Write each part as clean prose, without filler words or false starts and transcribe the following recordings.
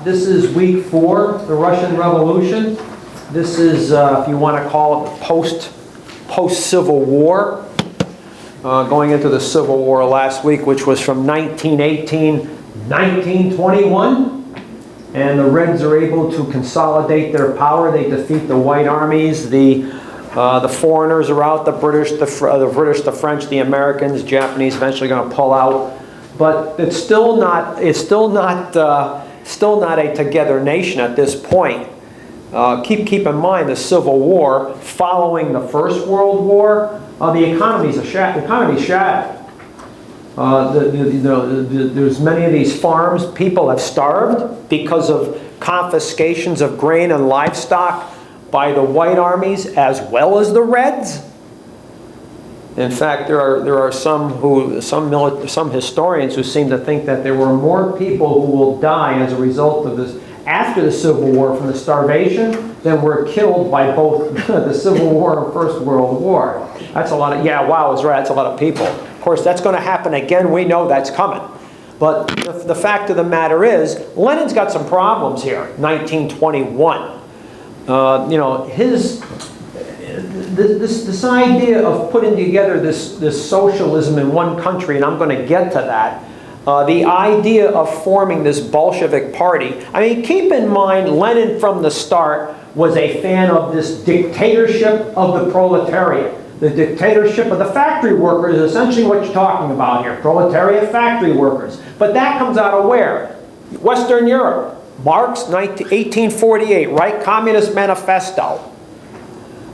This is week 4, the Russian Revolution. This is, if you want to call it, post-Civil War. Going into the Civil War last week, which was from 1918, 1921. And the Reds are able to consolidate their power. They defeat the white armies. The foreigners are out. The British, the French, the Americans, Japanese eventually going to pull out. But it's still not a together nation at this point. Keep in mind the Civil War following the First World War. The economy's shattered. There's many of these farms. People have starved because of confiscations of grain and livestock by the white armies as well as the Reds. In fact, there are some historians who seem to think that there were more people who will die as a result of this after the Civil War from the starvation than were killed by both the Civil War and First World War. That's a lot of, yeah, wow, I was right, that's a lot of people. Of course, that's going to happen again. We know that's coming. But the fact of the matter is, Lenin's got some problems here, 1921. This idea of putting together this socialism in one country, and I'm going to get to that, the idea of forming this Bolshevik party. I mean, keep in mind, Lenin from the start was a fan of this dictatorship of the proletariat. The dictatorship of the factory workers is essentially what you're talking about here. Proletariat factory workers. But that comes out of where? Western Europe. Marx, 1848, right? Communist Manifesto.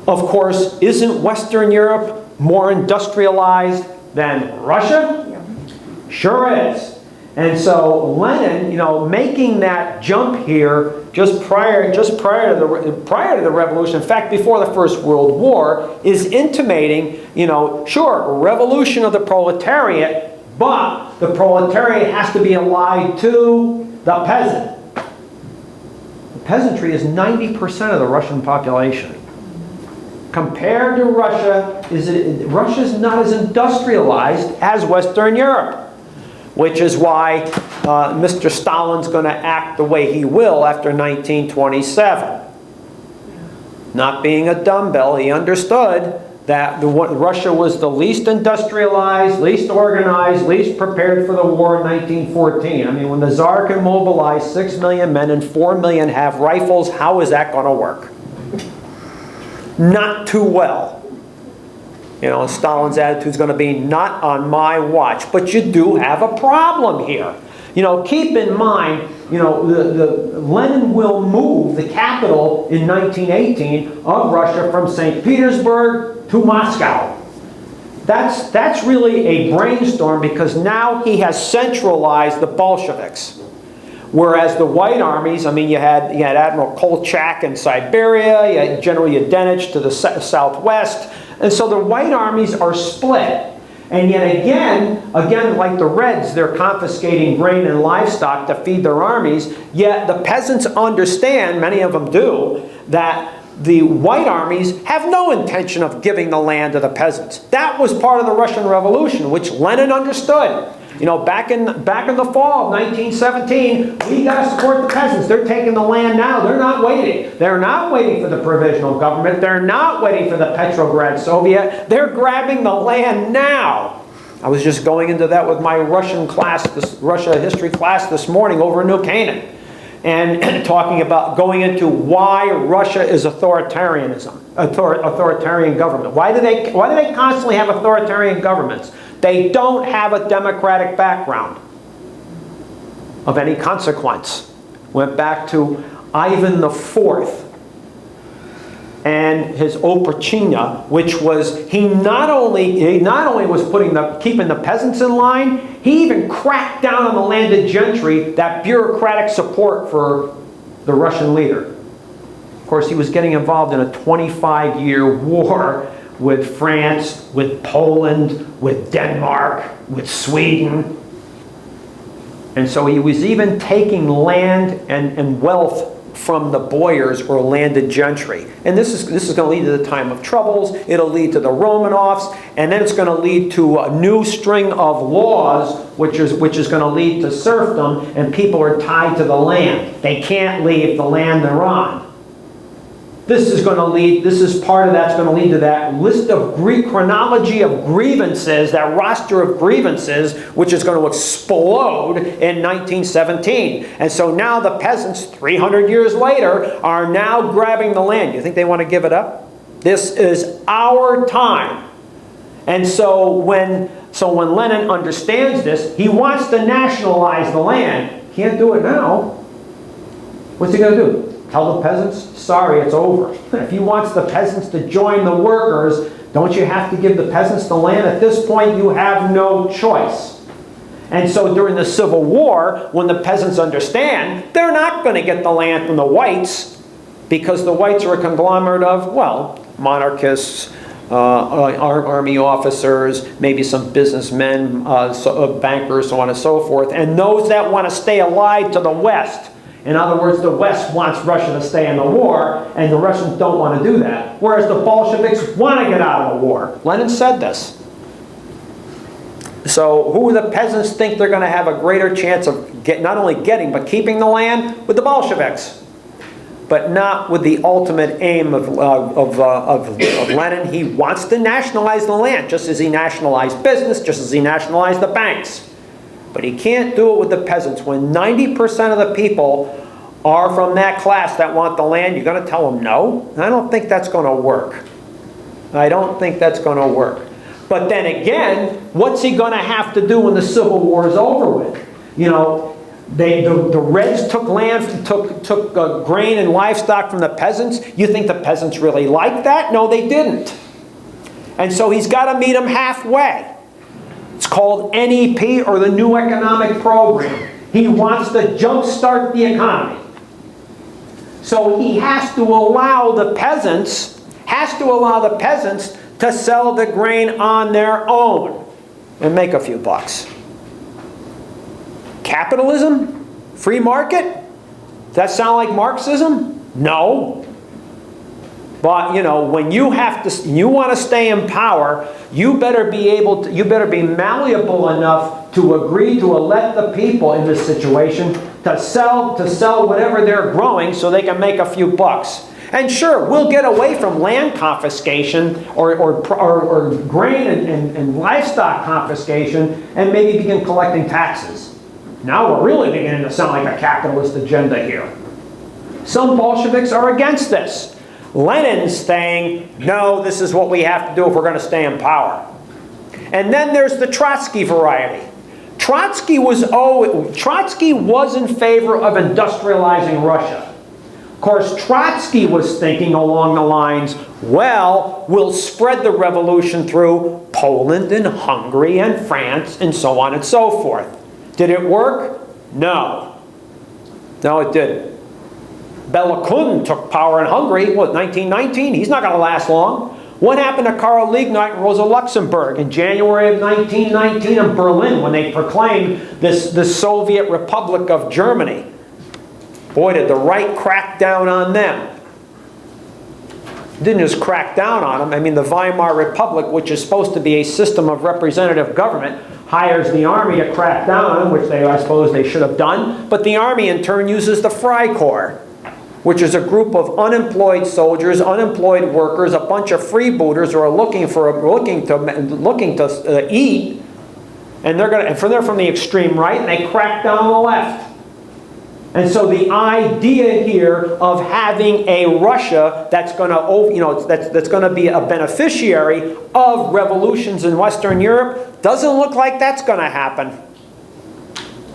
Of course, isn't Western Europe more industrialized than Russia? Sure is. And so Lenin, making that jump here just prior to the revolution, in fact, before the First World War, is intimating, sure, revolution of the proletariat, but the proletariat has to be allied to the peasant. The peasantry is 90% of the Russian population. Compared to Russia, Russia's not as industrialized as Western Europe. Which is why Mr. Stalin's going to act the way he will after 1927. Not being a dumbbell, he understood that Russia was the least industrialized, least organized, least prepared for the war in 1914. I mean, when the Tsar can mobilize 6 million men and 4 million have rifles, how is that going to work? Not too well. Stalin's attitude is going to be not on my watch. But you do have a problem here. Keep in mind, Lenin will move the capital in 1918 of Russia from St. Petersburg to Moscow. That's really a brainstorm because now he has centralized the Bolsheviks. Whereas the white armies, I mean, you had Admiral Kolchak in Siberia, you had General Yudenich to the southwest, and so the white armies are split. And yet again, like the Reds, they're confiscating grain and livestock to feed their armies, yet the peasants understand, many of them do, that the white armies have no intention of giving the land to the peasants. That was part of the Russian Revolution, which Lenin understood. Back in the fall of 1917, we got to support the peasants. They're taking the land now. They're not waiting. They're not waiting for the provisional government. They're not waiting for the Petrograd Soviet. They're grabbing the land now. I was just going into that with my Russia history class this morning over in New Canaan, and talking about going into why Russia is authoritarian government. Why do they constantly have authoritarian governments? They don't have a democratic background of any consequence. Went back to Ivan IV and his Oprichnina, which was he not only was keeping the peasants in line, he even cracked down on the landed gentry, that bureaucratic support for the Russian leader. Of course, he was getting involved in a 25-year war with France, with Poland, with Denmark, with Sweden. And so he was even taking land and wealth from the boyars or landed gentry. And this is going to lead to the time of troubles. It'll lead to the Romanovs, and then it's going to lead to a new string of laws, which is going to lead to serfdom, and people are tied to the land. They can't leave the land they're on. This is part of that's going to lead to that list of chronology of grievances, that roster of grievances, which is going to explode in 1917. And so now the peasants, 300 years later, are now grabbing the land. You think they want to give it up? This is our time. And so when Lenin understands this, he wants to nationalize the land. Can't do it now. What's he going to do? Tell the peasants, sorry, it's over. If he wants the peasants to join the workers, don't you have to give the peasants the land? At this point, you have no choice. And so during the Civil War, when the peasants understand, they're not going to get the land from the whites, because the whites are a conglomerate of, well, monarchists, army officers, maybe some businessmen, bankers, so on and so forth, and those that want to stay allied to the West. In other words, the West wants Russia to stay in the war, and the Russians don't want to do that. Whereas the Bolsheviks want to get out of the war. Lenin said this. So who the peasants think they're going to have a greater chance of not only getting, but keeping the land? With the Bolsheviks. But not with the ultimate aim of Lenin. He wants to nationalize the land, just as he nationalized business, just as he nationalized the banks. But he can't do it with the peasants. When 90% of the people are from that class that want the land, you're going to tell them no? I don't think that's going to work. I don't think that's going to work. But then again, what's he going to have to do when the Civil War is over with? You know, the Reds took land, took grain and livestock from the peasants. You think the peasants really liked that? No, they didn't. And so he's got to meet them halfway. It's called NEP, or the New Economic Program. He wants to jumpstart the economy. So he has to allow the peasants, to sell the grain on their own and make a few bucks. Capitalism? Free market? Does that sound like Marxism? No. But, you know, when you want to stay in power, you better be malleable enough to agree to let the people in this situation to sell whatever they're growing so they can make a few bucks. And sure, we'll get away from land confiscation or grain and livestock confiscation and maybe begin collecting taxes. Now we're really beginning to sound like a capitalist agenda here. Some Bolsheviks are against this. Lenin's saying, no, this is what we have to do if we're going to stay in power. And then there's the Trotsky variety. Trotsky was in favor of industrializing Russia. Of course, Trotsky was thinking along the lines, well, we'll spread the revolution through Poland and Hungary and France and so on and so forth. Did it work? No. No, it didn't. Bela Kun took power in Hungary, what, 1919? He's not going to last long. What happened to Karl Liebknecht and Rosa Luxemburg in January of 1919 in Berlin when they proclaimed this Soviet Republic of Germany? Boy, did the right crack down on them. Didn't just crack down on them. I mean, the Weimar Republic, which is supposed to be a system of representative government, hires the army to crack down on them, which I suppose they should have done. But the army, in turn, uses the Freikorps, which is a group of unemployed soldiers, unemployed workers, a bunch of freebooters who are looking to eat, and they're from the extreme right, and they crack down on the left. And so the idea here of having a Russia that's going to, that's going to be a beneficiary of revolutions in Western Europe doesn't look like that's going to happen.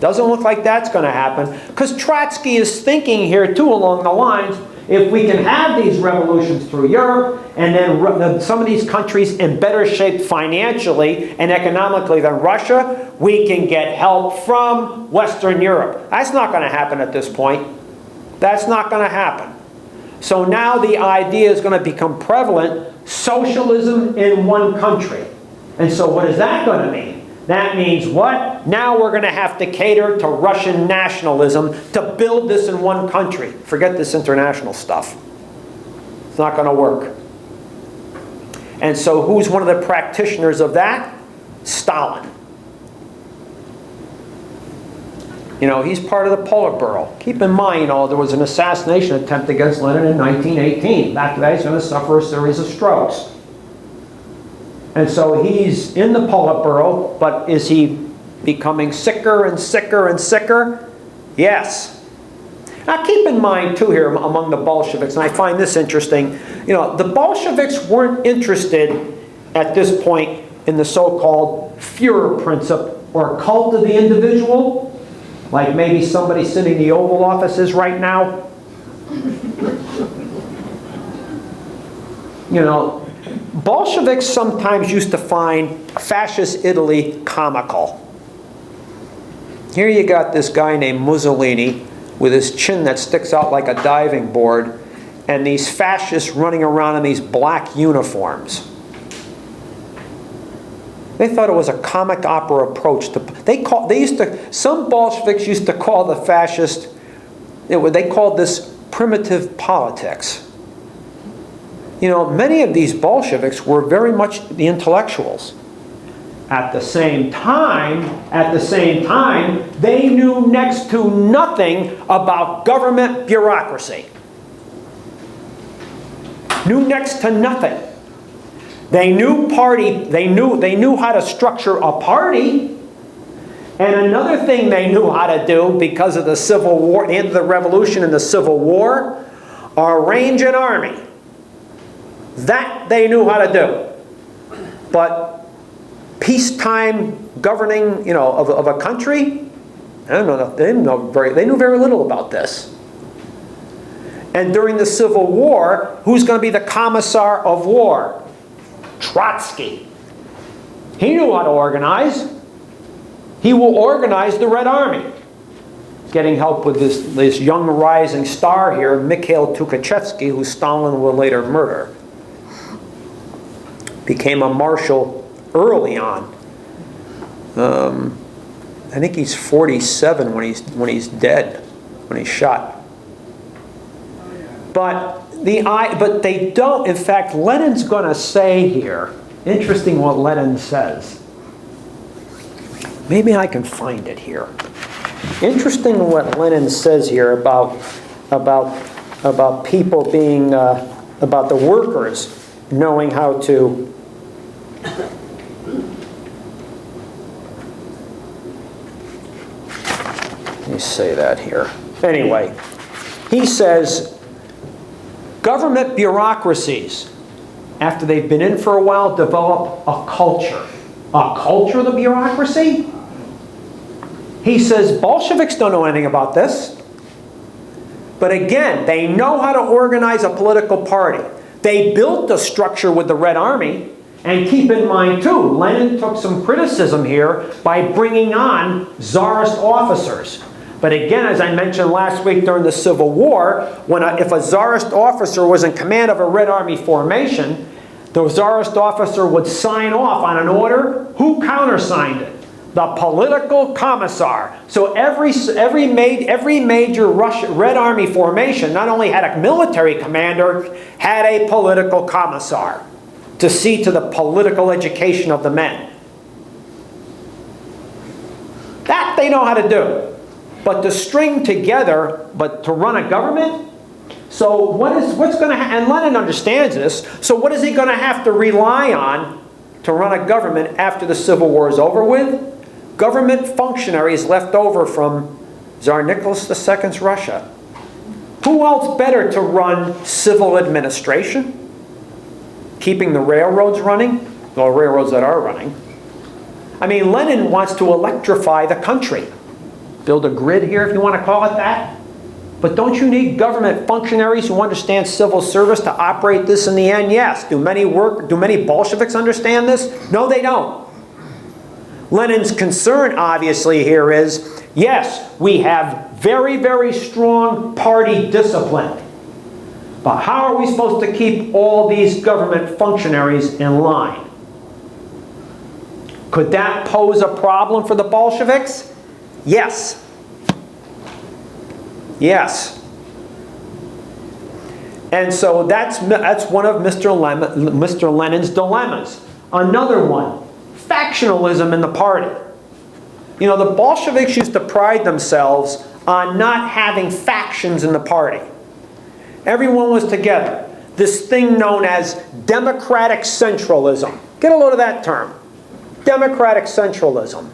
Doesn't look like that's going to happen. Because Trotsky is thinking here, too, along the lines, if we can have these revolutions through Europe, and then some of these countries in better shape financially and economically than Russia, we can get help from Western Europe. That's not going to happen at this point. That's not going to happen. So now the idea is going to become prevalent, socialism in one country. And so what is that going to mean? That means what? Now we're going to have to cater to Russian nationalism to build this in one country. Forget this international stuff. It's not going to work. And so who's one of the practitioners of that? Stalin. You know, he's part of the Politburo. Keep in mind, you know, there was an assassination attempt against Lenin in 1918. After that, he's going to suffer a series of strokes. And so he's in the Politburo, but is he becoming sicker and sicker and sicker? Yes. Now keep in mind, too, here among the Bolsheviks, and I find this interesting, you know, the Bolsheviks weren't interested at this point in the so-called Führer principle or cult of the individual, like maybe somebody sitting in the Oval Office is right now. You know, Bolsheviks sometimes used to find fascist Italy comical. Here you got this guy named Mussolini with his chin that sticks out like a diving board, and these fascists running around in these black uniforms. They thought it was a comic opera approach to. Some Bolsheviks used to call the fascist. They called this primitive politics. You know, many of these Bolsheviks were very much the intellectuals. At the same time, they knew next to nothing about government bureaucracy. Knew next to nothing. They knew how to structure a party. And another thing they knew how to do because of the Civil War, the end of the Revolution and the Civil War, arrange an army. That they knew how to do. But peacetime governing, you know, of a country, I don't know. They knew very little about this. And during the Civil War, who's going to be the commissar of war? Trotsky. He knew how to organize. He will organize the Red Army. Getting help with this young rising star here, Mikhail Tukhachevsky, who Stalin will later murder. Became a marshal early on. I think he's 47 when he's dead, when he's shot. But they don't. In fact, Lenin's going to say here. Interesting what Lenin says. Maybe I can find it here. Interesting what Lenin says here about people being about the workers knowing how to. Let me say that here. Anyway, he says government bureaucracies, after they've been in for a while, develop a culture. A culture of the bureaucracy? He says Bolsheviks don't know anything about this. But again, they know how to organize a political party. They built the structure with the Red Army. And keep in mind, too, Lenin took some criticism here by bringing on Tsarist officers. But again, as I mentioned last week during the Civil War, if a Tsarist officer was in command of a Red Army formation, the Tsarist officer would sign off on an order. Who countersigned it? The political commissar. So every major Russian Red Army formation not only had a military commander, had a political commissar to see to the political education of the men. That they know how to do. But to string together, but to run a government? So what's going to happen? And Lenin understands this. So what is he going to have to rely on to run a government after the Civil War is over with? Government functionaries left over from Tsar Nicholas II's Russia. Who else better to run civil administration? Keeping the railroads running? Well, railroads that are running. I mean, Lenin wants to electrify the country. Build a grid here, if you want to call it that. But don't you need government functionaries who understand civil service to operate this in the end? Yes. Do many Bolsheviks understand this? No, they don't. Lenin's concern, obviously, here is, yes, we have very, very strong party discipline. But how are we supposed to keep all these government functionaries in line? Could that pose a problem for the Bolsheviks? Yes. Yes. And so that's one of Mr. Lenin's dilemmas. Another one, factionalism in the party. You know, the Bolsheviks used to pride themselves on not having factions in the party. Everyone was together. This thing known as democratic centralism. Get a load of that term. Democratic centralism.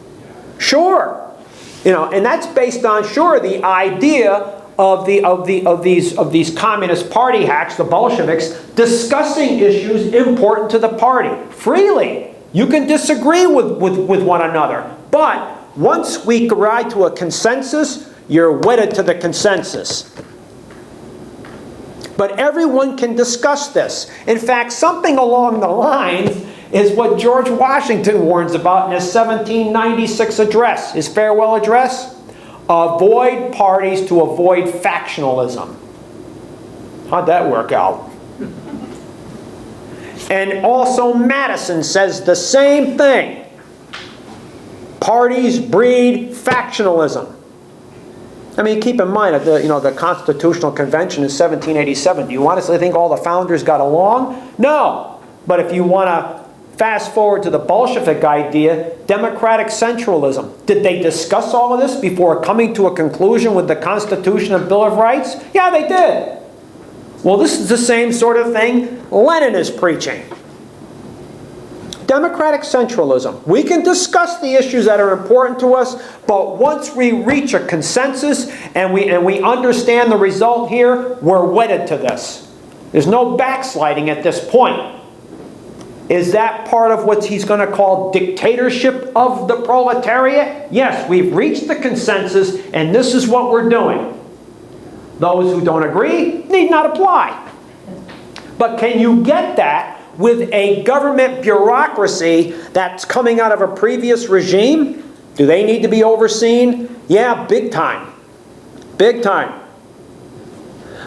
Sure. You know, and that's based on, sure, the idea of these communist party hacks, the Bolsheviks, discussing issues important to the party freely. You can disagree with one another, but once we arrive to a consensus, you're wedded to the consensus. But everyone can discuss this. In fact, something along the lines is what George Washington warns about in his 1796 address, his farewell address. Avoid parties to avoid factionalism. How'd that work out? And also Madison says the same thing. Parties breed factionalism. I mean, keep in mind that the Constitutional Convention in 1787. Do you honestly think all the founders got along? No. But if you want to fast forward to the Bolshevik idea, democratic centralism. Did they discuss all of this before coming to a conclusion with the Constitution and Bill of Rights? Yeah, they did. Well, this is the same sort of thing Lenin is preaching. Democratic centralism. We can discuss the issues that are important to us, but once we reach a consensus and we understand the result here, we're wedded to this. There's no backsliding at this point. Is that part of what he's going to call dictatorship of the proletariat? Yes, we've reached the consensus, and this is what we're doing. Those who don't agree need not apply. But can you get that with a government bureaucracy that's coming out of a previous regime? Do they need to be overseen? Yeah, big time. Big time.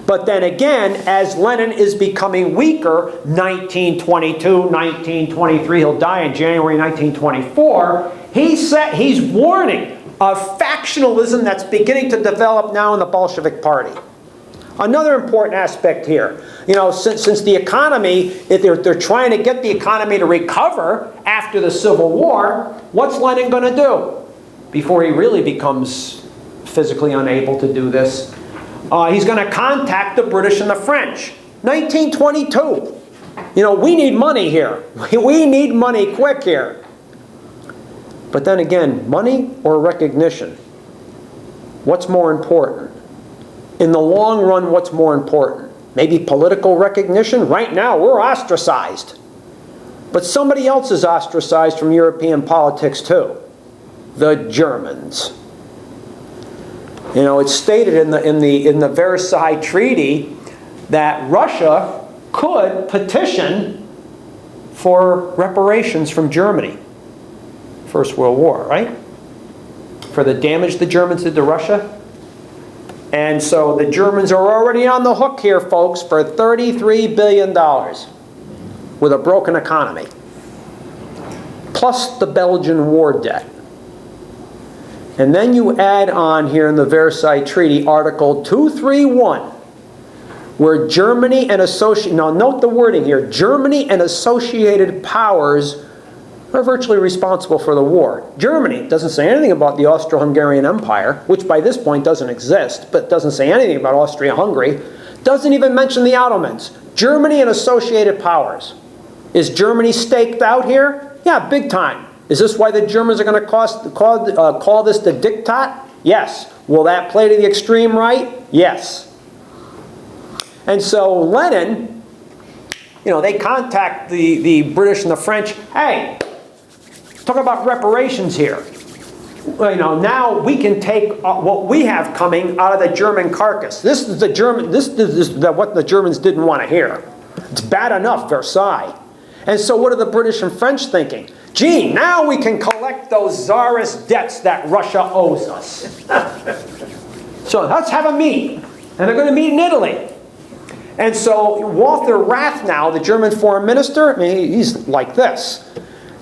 But then again, as Lenin is becoming weaker, 1922, 1923, he'll die in January 1924, he's warning of factionalism that's beginning to develop now in the Bolshevik Party. Another important aspect here, you know, since the economy, they're trying to get the economy to recover after the Civil War, what's Lenin going to do before he really becomes physically unable to do this? He's going to contact the British and the French. 1922. You know, we need money here. We need money quick here. But then again, money or recognition? What's more important? In the long run, what's more important? Maybe political recognition? Right now, we're ostracized. But somebody else is ostracized from European politics too. The Germans. You know, it's stated in the Versailles Treaty that Russia could petition for reparations from Germany. First World War, right? For the damage the Germans did to Russia. And so the Germans are already on the hook here, folks, for $33 billion with a broken economy. Plus the Belgian war debt. And then you add on here in the Versailles Treaty, Article 231, where Germany and now note the wording here, Germany and associated powers are virtually responsible for the war. Germany doesn't say anything about the Austro-Hungarian Empire, which by this point doesn't exist, but doesn't say anything about Austria-Hungary. Doesn't even mention the Ottomans. Germany and associated powers. Is Germany staked out here? Yeah, big time. Is this why the Germans are going to call this the diktat? Yes. Will that play to the extreme right? Yes. And so Lenin, you know, they contact the British and the French. Hey, talk about reparations here. Well, you know, now we can take what we have coming out of the German carcass. This is what the Germans didn't want to hear. It's bad enough, Versailles. And so what are the British and French thinking? Gee, now we can collect those czarist debts that Russia owes us. So let's have a meeting. And they're going to meet in Italy. And so Walter Rathenau, the German foreign minister, I mean, he's like this.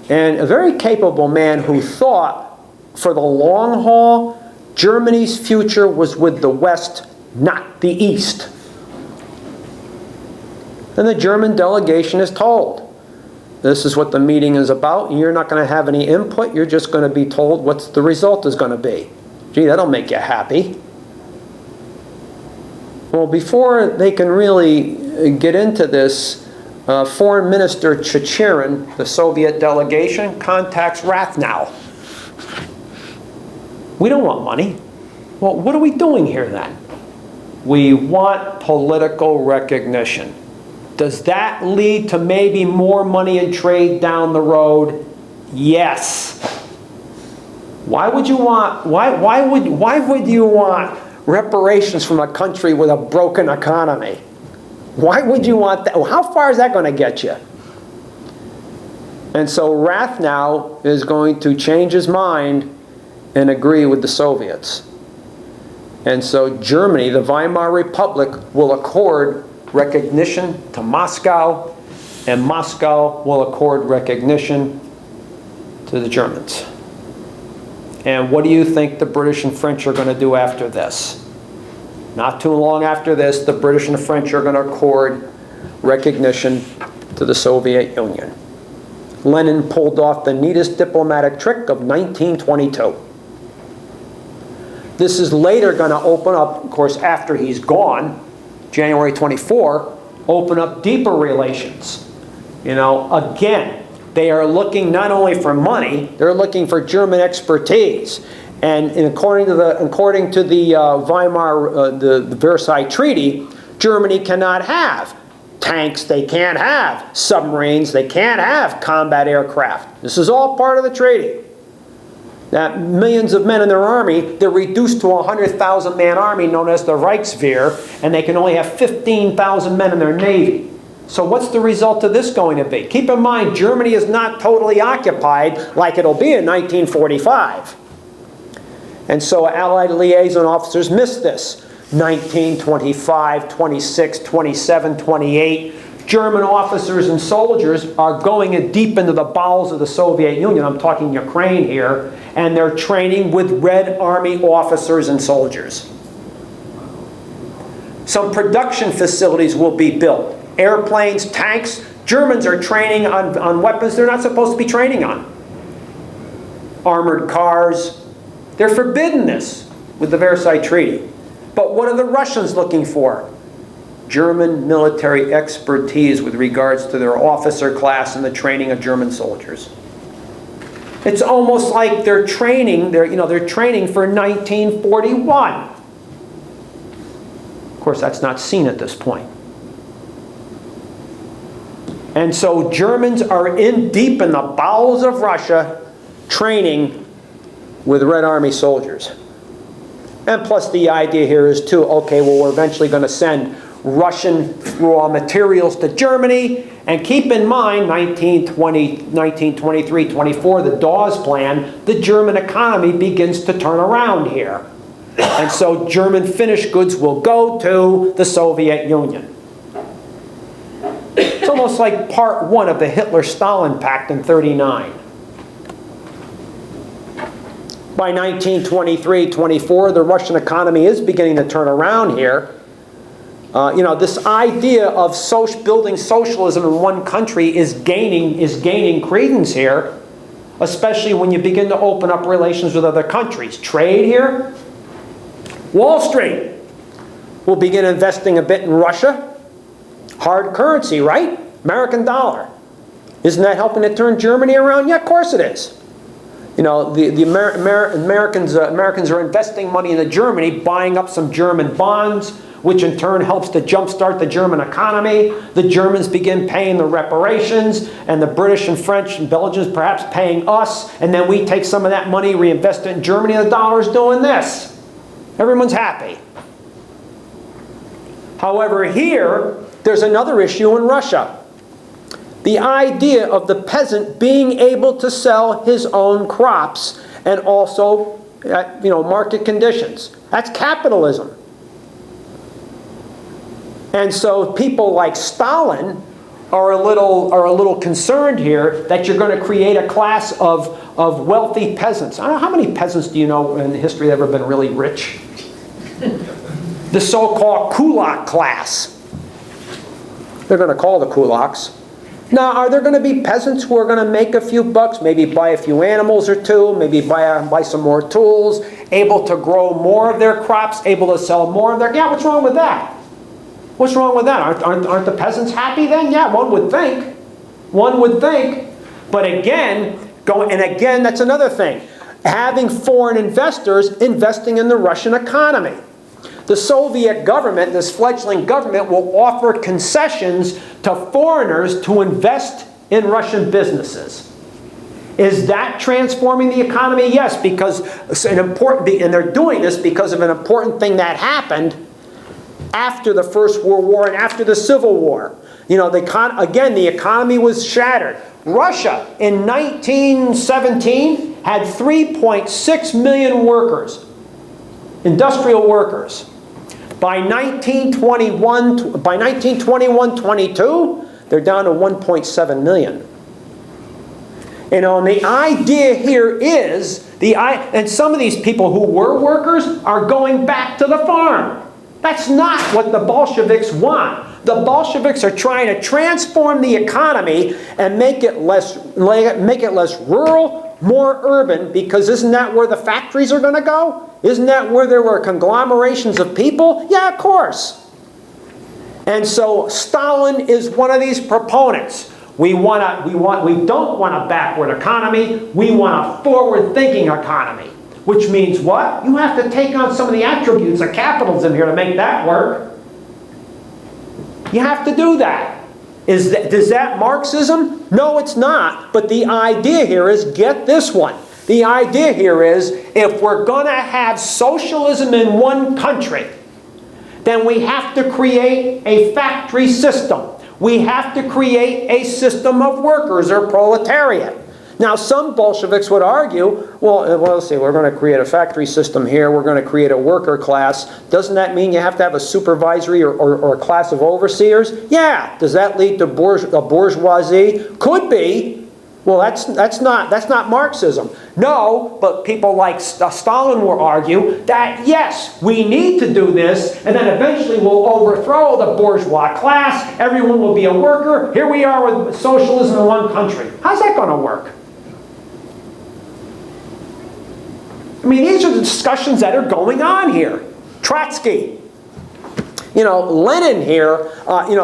and a very capable man who thought for the long haul, Germany's future was with the West, not the East. And the German delegation is told, this is what the meeting is about, and you're not going to have any input, you're just going to be told what the result is going to be. Gee, that'll make you happy. Well, before they can really get into this, Foreign Minister Chicherin, the Soviet delegation, contacts Rathnau. We don't want money. Well, what are we doing here then? We want political recognition. Does that lead to maybe more money and trade down the road? Yes. Why would you want reparations from a country with a broken economy? Why would you want that? How far is that going to get you? And so Rathnau is going to change his mind and agree with the Soviets. And so Germany, the Weimar Republic, will accord recognition to Moscow, and Moscow will accord recognition to the Germans. And what do you think the British and French are going to do after this? Not too long after this, the British and the French are going to accord recognition to the Soviet Union. Lenin pulled off the neatest diplomatic trick of 1922. This is later going to open up, of course, after he's gone, January 24, open up deeper relations. You know, again, they are looking not only for money, they're looking for German expertise. And according to the Weimar, the Versailles Treaty, Germany cannot have tanks, they can't have submarines, they can't have combat aircraft. This is all part of the treaty. That millions of men in their army, they're reduced to a 100,000 man army known as the Reichswehr, and they can only have 15,000 men in their navy. So what's the result of this going to be? Keep in mind, Germany is not totally occupied like it'll be in 1945. And so Allied liaison officers missed this. 1925, 26, 27, 28. German officers and soldiers are going in deep into the bowels of the Soviet Union. I'm talking Ukraine here. And they're training with Red Army officers and soldiers. Some production facilities will be built. Airplanes, tanks. Germans are training on weapons they're not supposed to be training on. Armored cars. They're forbidden this with the Versailles Treaty. But what are the Russians looking for? German military expertise with regards to their officer class and the training of German soldiers. It's almost like they're training, they're training for 1941. Of course, that's not seen at this point. And so Germans are in deep in the bowels of Russia training with Red Army soldiers. And plus the idea here is too, okay, well, we're eventually going to send Russian raw materials to Germany. And keep in mind, 1923, 24, the Dawes Plan, the German economy begins to turn around here. And so German finished goods will go to the Soviet Union. It's almost like part one of the Hitler-Stalin Pact in '39. By 1923, 24, the Russian economy is beginning to turn around here. This idea of building socialism in one country is gaining credence here, especially when you begin to open up relations with other countries. Trade here. Wall Street will begin investing a bit in Russia. Hard currency, right? American dollar. Isn't that helping to turn Germany around? Yeah, of course it is. Americans are investing money into Germany, buying up some German bonds, which in turn helps to jumpstart the German economy. The Germans begin paying the reparations, and the British and French and Belgians perhaps paying us, and then we take some of that money, reinvest it in Germany, and the dollar's doing this. Everyone's happy. However, here, there's another issue in Russia. The idea of the peasant being able to sell his own crops and also at market conditions. That's capitalism. And so people like Stalin, are a little concerned here that you're going to create a class of wealthy peasants. I don't know, how many peasants do you know in history that have ever been really rich? The so-called kulak class. They're going to call the kulaks. Now, are there going to be peasants who are going to make a few bucks, maybe buy a few animals or two, maybe buy some more tools, able to grow more of their crops, able to sell more of their... Yeah, what's wrong with that? What's wrong with that? Aren't the peasants happy then? Yeah, one would think. One would think. But again, that's another thing. Having foreign investors investing in the Russian economy. The Soviet government, this fledgling government, will offer concessions to foreigners to invest in Russian businesses. Is that transforming the economy? Yes, because it's an important, and they're doing this because of an important thing that happened after the First World War and after the Civil War. You know, again, the economy was shattered. Russia in 1917 had 3.6 million workers, industrial workers. By 1921-22, they're down to 1.7 million. You know, and the idea here is, and some of these people who were workers are going back to the farm. That's not what the Bolsheviks want. The Bolsheviks are trying to transform the economy and make it less rural, more urban, because isn't that where the factories are going to go? Isn't that where there were conglomerations of people? Yeah, of course. And so Stalin is one of these proponents. We don't want a backward economy. We want a forward-thinking economy. Which means what? You have to take on some of the attributes of capitalism here to make that work. You have to do that. Is that Marxism? No, it's not. But the idea here is, get this one. The idea here is, if we're going to have socialism in one country, then we have to create a factory system. We have to create a system of workers or proletariat. Now, some Bolsheviks would argue, well, let's see, we're going to create a factory system here, we're going to create a worker class. Doesn't that mean you have to have a supervisory or a class of overseers? Yeah. Does that lead to a bourgeoisie? Could be. Well, that's not Marxism. No, but people like Stalin will argue that, yes, we need to do this, and then eventually we'll overthrow the bourgeois class, everyone will be a worker, here we are with socialism in one country. How's that going to work? I mean, these are the discussions that are going on here. Trotsky. You know, Lenin here,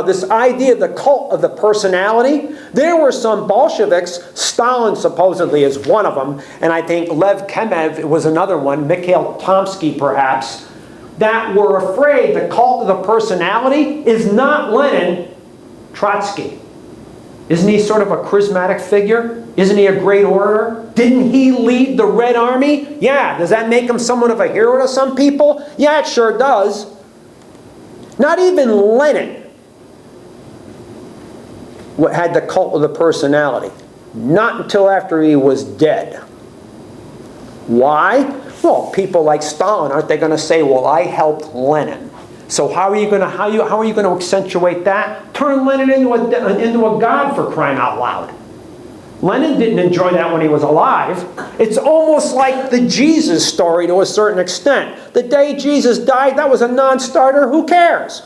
this idea of the cult of the personality. There were some Bolsheviks, Stalin supposedly is one of them, and I think Lev Kemev was another one, Mikhail Tomsky perhaps, that were afraid the cult of the personality is not Lenin, Trotsky. Isn't he sort of a charismatic figure? Isn't he a great orator? Didn't he lead the Red Army? Yeah. Does that make him somewhat of a hero to some people? Yeah, it sure does. Not even Lenin had the cult of the personality. Not until after he was dead. Why? Well, people like Stalin, aren't they going to say, well, I helped Lenin. So how are you going to accentuate that? Turn Lenin into a god, for crying out loud. Lenin didn't enjoy that when he was alive. It's almost like the Jesus story to a certain extent. The day Jesus died, that was a non-starter. Who cares?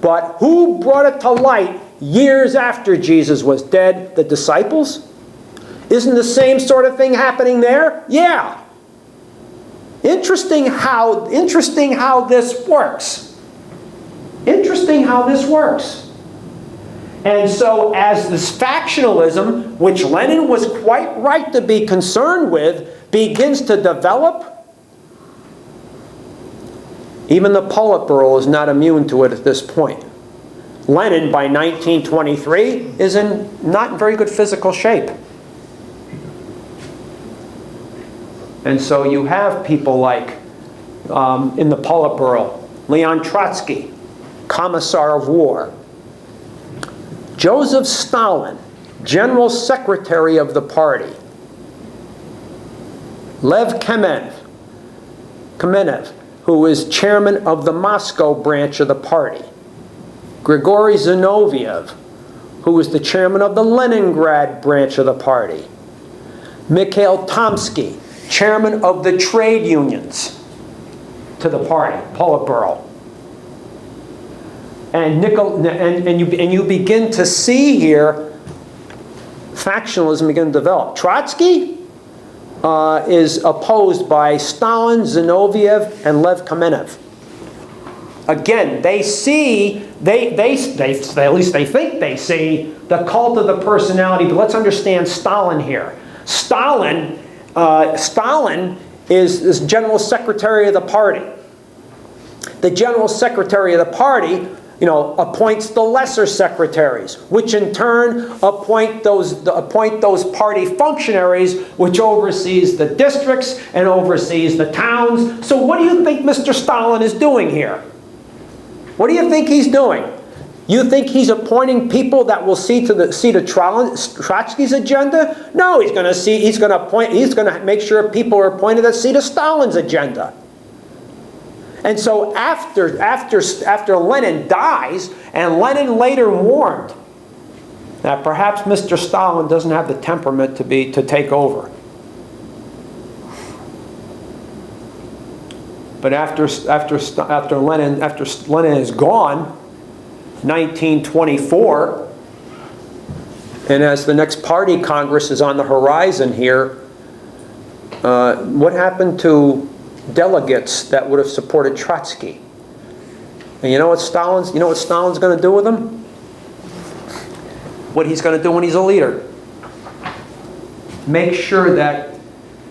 But who brought it to light years after Jesus was dead? The disciples? Isn't the same sort of thing happening there? Yeah. Interesting how this works. Interesting how this works. And so as this factionalism, which Lenin was quite right to be concerned with, begins to develop, even the Politburo is not immune to it at this point. Lenin, by 1923, is in not very good physical shape. And so you have people like, in the Politburo, Leon Trotsky, Commissar of War, Joseph Stalin, General Secretary of the party, Lev Kamenev, who is chairman of the Moscow branch of the party, Grigory Zinoviev, who was the chairman of the Leningrad branch of the party. Mikhail Tomsky, chairman of the trade unions to the party, Politburo. And you begin to see here factionalism begin to develop. Trotsky is opposed by Stalin, Zinoviev, and Lev Kamenev. Again, they see, at least they think they see, the cult of the personality. But let's understand Stalin here. Stalin is General Secretary of the party. The General Secretary of the party, appoints the lesser secretaries, which in turn appoint those party functionaries, which oversees the districts and oversees the towns. So what do you think Mr. Stalin is doing here? What do you think he's doing? You think he's appointing people that will see to Trotsky's agenda? No, he's going to make sure people are appointed that see to Stalin's agenda. And so after Lenin dies, and Lenin later warned that perhaps Mr. Stalin doesn't have the temperament to take over. But after Lenin is gone, 1924, and as the next party congress is on the horizon here, what happened to delegates that would have supported Trotsky? And you know what Stalin's going to do with them? What he's going to do when he's a leader? Make sure that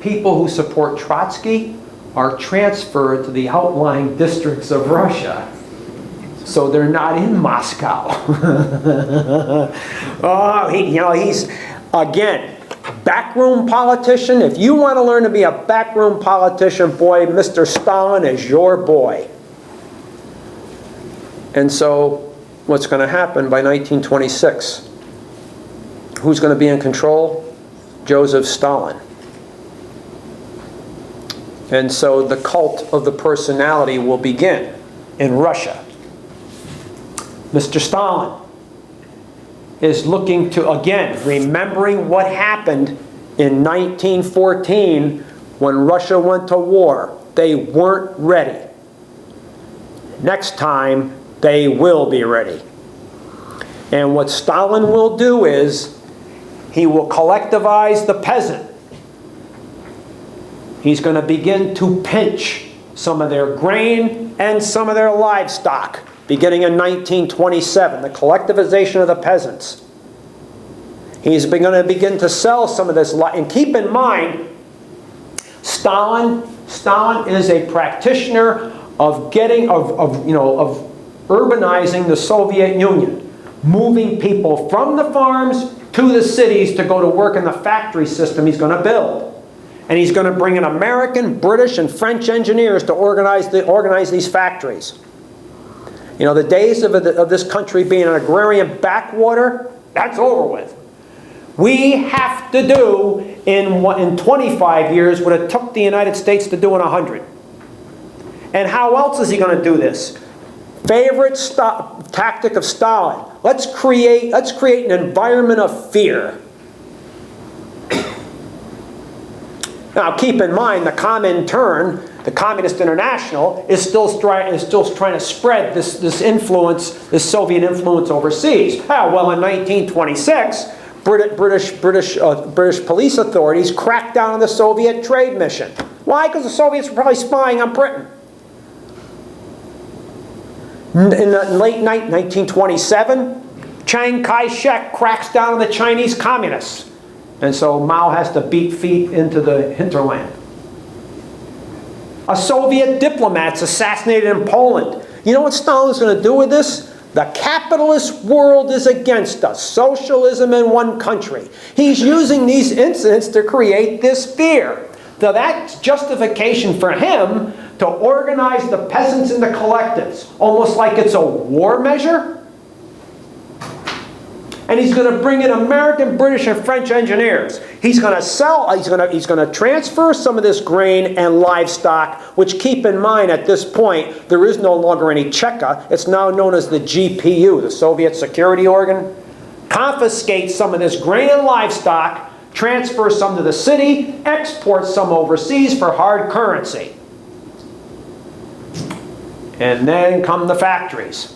people who support Trotsky are transferred to the outlying districts of Russia, so they're not in Moscow. He's, again, backroom politician. If you want to learn to be a backroom politician, boy, Mr. Stalin is your boy. And so, what's going to happen by 1926? Who's going to be in control? Joseph Stalin. And so the cult of the personality will begin in Russia. Mr. Stalin is looking to, again, remembering what happened in 1914 when Russia went to war. They weren't ready. Next time, they will be ready. And what Stalin will do is, he will collectivize the peasant. He's going to begin to pinch some of their grain and some of their livestock, beginning in 1927, the collectivization of the peasants. He's going to begin to sell some of this. And keep in mind, Stalin is a practitioner of urbanizing the Soviet Union, moving people from the farms to the cities to go to work in the factory system he's going to build. And he's going to bring in American, British, and French engineers to organize these factories. The days of this country being an agrarian backwater, that's over with. We have to do in 25 years what it took the United States to do in 100. And how else is he going to do this? Favorite tactic of Stalin. Let's create an environment of fear. Now, keep in mind, the Comintern, the Communist International, is still trying to spread this influence, this Soviet influence overseas. Well, in 1926, British police authorities cracked down on the Soviet trade mission. Why? Because the Soviets were probably spying on Britain. In the late 1927, Chiang Kai-shek cracks down on the Chinese communists. And so Mao has to beat feet into the hinterland. A Soviet diplomat's assassinated in Poland. You know what Stalin's going to do with this? The capitalist world is against us. Socialism in one country. He's using these incidents to create this fear. So that's justification for him to organize the peasants into collectives, almost like it's a war measure. And he's going to bring in American, British, and French engineers. He's going to transfer some of this grain and livestock, which, keep in mind, at this point, there is no longer any Cheka. It's now known as the GPU, the Soviet security organ. confiscate some of this grain and livestock, transfer some to the city, export some overseas for hard currency. And then come the factories.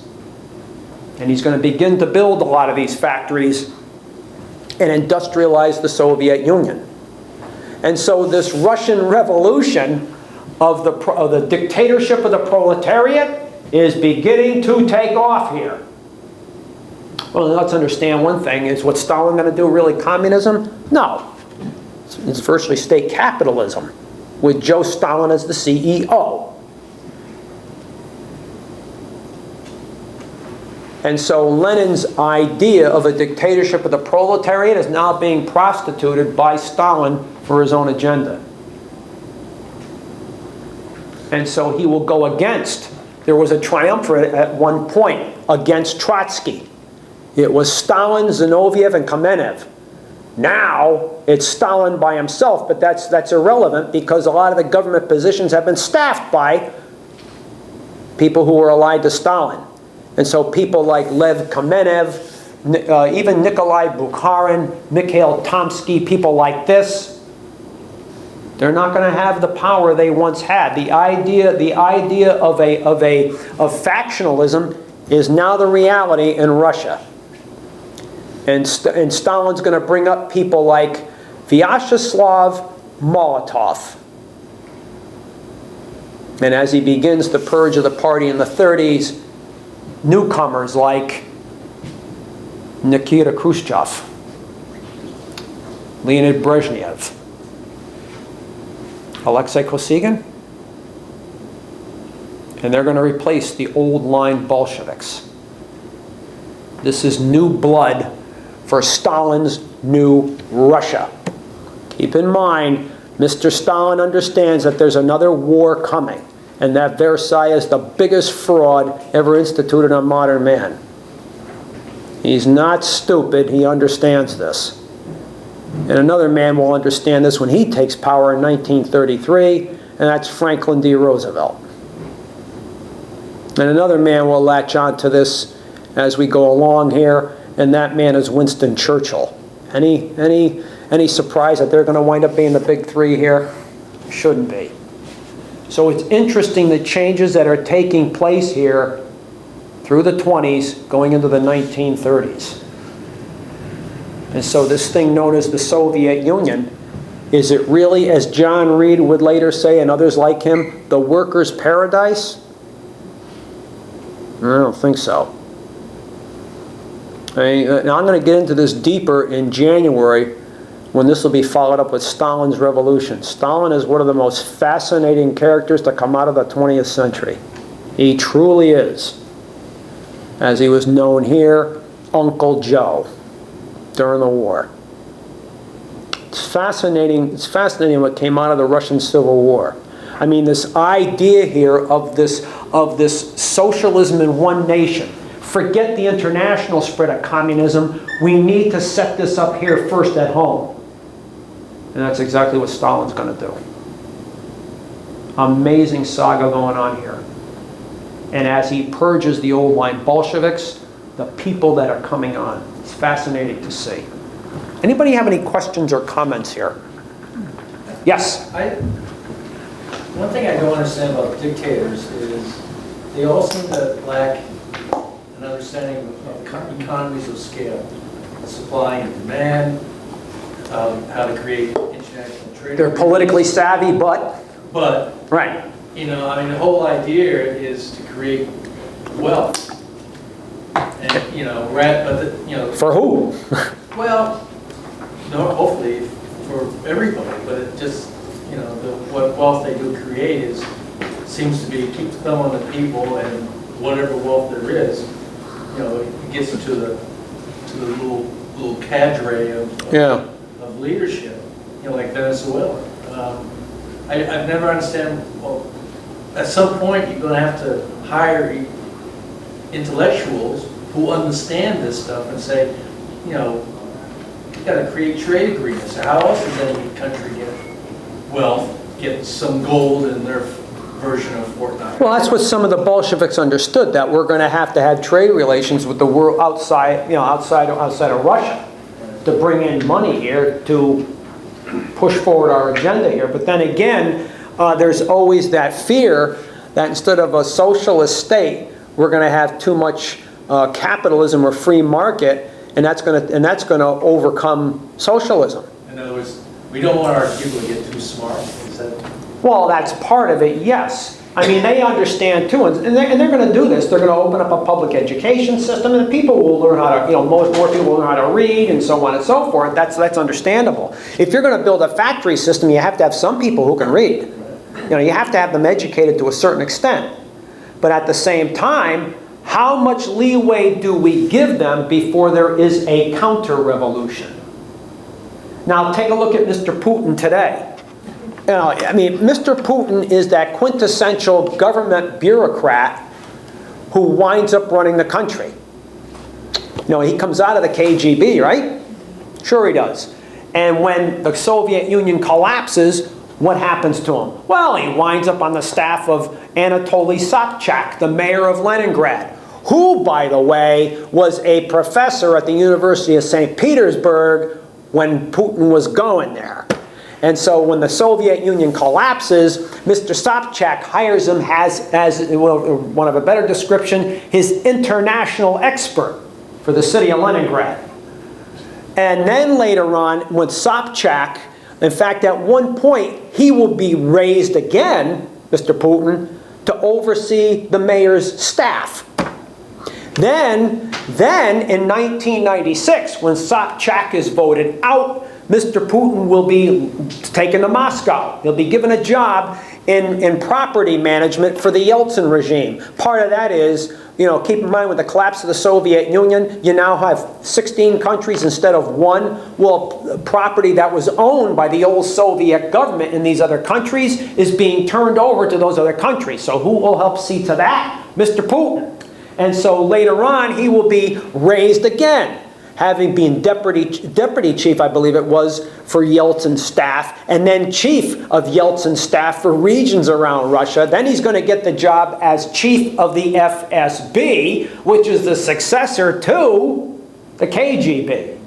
And he's going to begin to build a lot of these factories and industrialize the Soviet Union. And so this Russian Revolution of the dictatorship of the proletariat is beginning to take off here. Well, let's understand one thing. Is what Stalin going to do really communism? No. It's virtually state capitalism with Joe Stalin as the CEO. And so Lenin's idea of a dictatorship of the proletariat is now being prostituted by Stalin for his own agenda. And so he will go against. There was a triumvirate at one point against Trotsky. It was Stalin, Zinoviev, and Kamenev. Now it's Stalin by himself, but that's irrelevant because a lot of the government positions have been staffed by people who were allied to Stalin. And so people like Lev Kamenev, even Nikolai Bukharin, Mikhail Tomsky, people like this, they're not going to have the power they once had. The idea of factionalism is now the reality in Russia. And Stalin's going to bring up people like Vyacheslav Molotov. And as he begins the purge of the party in the 30s, newcomers like Nikita Khrushchev, Leonid Brezhnev, Alexei Kosygin, and they're going to replace the old line Bolsheviks. This is new blood for Stalin's new Russia. Keep in mind, Mr. Stalin understands that there's another war coming, and that Versailles is the biggest fraud ever instituted on modern man. He's not stupid, he understands this. And another man will understand this when he takes power in 1933, and that's Franklin D. Roosevelt. And another man will latch on to this as we go along here, and that man is Winston Churchill. Any surprise that they're going to wind up being the big three here? Shouldn't be. So it's interesting the changes that are taking place here through the 20s going into the 1930s. And so this thing known as the Soviet Union, is it really, as John Reed would later say and others like him, the workers' paradise? I don't think so. Now I'm going to get into this deeper in January when this will be followed up with Stalin's revolution. Stalin is one of the most fascinating characters to come out of the 20th century. He truly is. As he was known here, Uncle Joe during the war. It's fascinating what came out of the Russian Civil War. I mean, this idea here of this socialism in one nation. Forget the international spread of communism. We need to set this up here first at home. And that's exactly what Stalin's going to do. Amazing saga going on here. And as he purges the old line Bolsheviks, the people that are coming on. It's fascinating to see. Anybody have any questions or comments here? Yes? One thing I don't understand about dictators is they all seem to lack an understanding of economies of scale, supply and demand, how to create international trade. They're politically savvy, but right. You know, I mean, the whole idea is to create wealth, and you know, for who? Well, no, hopefully for everybody, but it just, you know, what wealth they do create seems to be keep the thumb on the people, and whatever wealth there is, you know, it gets into the little cadre of leadership, you know, like Venezuela. I've never understand. Well, at some point, you're going to have to hire intellectuals who understand this stuff and say, you know, you got to create trade agreements. How else does any country get wealth, get some gold in their version of Fort Knox. Well, that's what some of the Bolsheviks understood, that we're going to have trade relations with the world outside, outside of Russia, to bring in money here to push forward our agenda here. But then again, there's always that fear that instead of a socialist state, we're going to have too much capitalism or free market, and that's going to overcome socialism. In other words, we don't want our people to get too smart. Is that... Well, that's part of it, yes. I mean, they understand too, and they're going to do this. They're going to open up a public education system, and people will learn how to, more people will learn how to read, and so on and so forth. That's understandable. If you're going to build a factory system, you have to have some people who can read. You have to have them educated to a certain extent. But at the same time, how much leeway do we give them before there is a counter-revolution? Now, take a look at Mr. Putin today. I mean, Mr. Putin is that quintessential government bureaucrat who winds up running the country. He comes out of the KGB, right? Sure he does. And when the Soviet Union collapses, what happens to him? Well, he winds up on the staff of Anatoly Sobchak, the mayor of Leningrad, who, by the way, was a professor at the University of St. Petersburg when Putin was going there. And so when the Soviet Union collapses, Mr. Sobchak hires him as one of a better description, his international expert for the city of Leningrad. And then later on, when Sobchak, in fact, at one point, he will be raised again, Mr. Putin, to oversee the mayor's staff. Then in 1996, when Sobchak is voted out, Mr. Putin will be taken to Moscow. He'll be given a job in property management for the Yeltsin regime. Part of that is, keep in mind with the collapse of the Soviet Union, you now have 16 countries instead of one. Well, property that was owned by the old Soviet government in these other countries is being turned over to those other countries. So who will help see to that? Mr. Putin. And so later on, he will be raised again, having been deputy chief, I believe it was, for Yeltsin's staff, and then chief of Yeltsin's staff for regions around Russia. Then he's going to get the job as chief of the FSB, which is the successor to the KGB.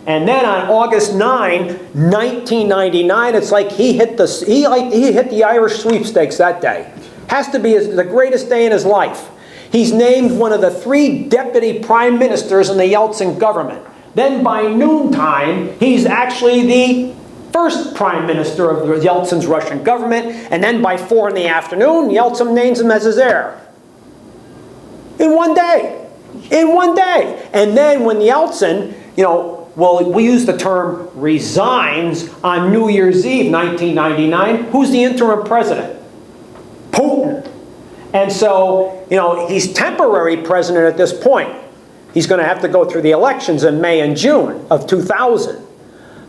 And then on August 9, 1999, it's like he hit the Irish sweepstakes that day. Has to be the greatest day in his life. He's named one of the 3 deputy prime ministers in the Yeltsin government. Then by noontime, he's actually the first prime minister of Yeltsin's Russian government. And then by 4 in the afternoon, Yeltsin names him as his heir. In one day. In one day. And then when Yeltsin, we use the term resigns on New Year's Eve, 1999, who's the interim president? Putin. And so, he's temporary president at this point. He's going to have to go through the elections in May and June of 2000.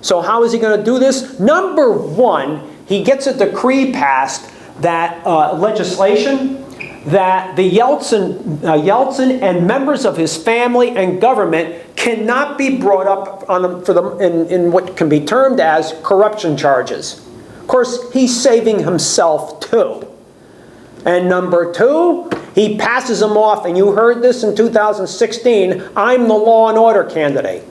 So how is he going to do this? Number one, he gets a decree passed that legislation that the Yeltsin and members of his family and government cannot be brought up in what can be termed as corruption charges. Of course, he's saving himself too. And number two, he passes them off, and you heard this in 2016, I'm the law and order candidate.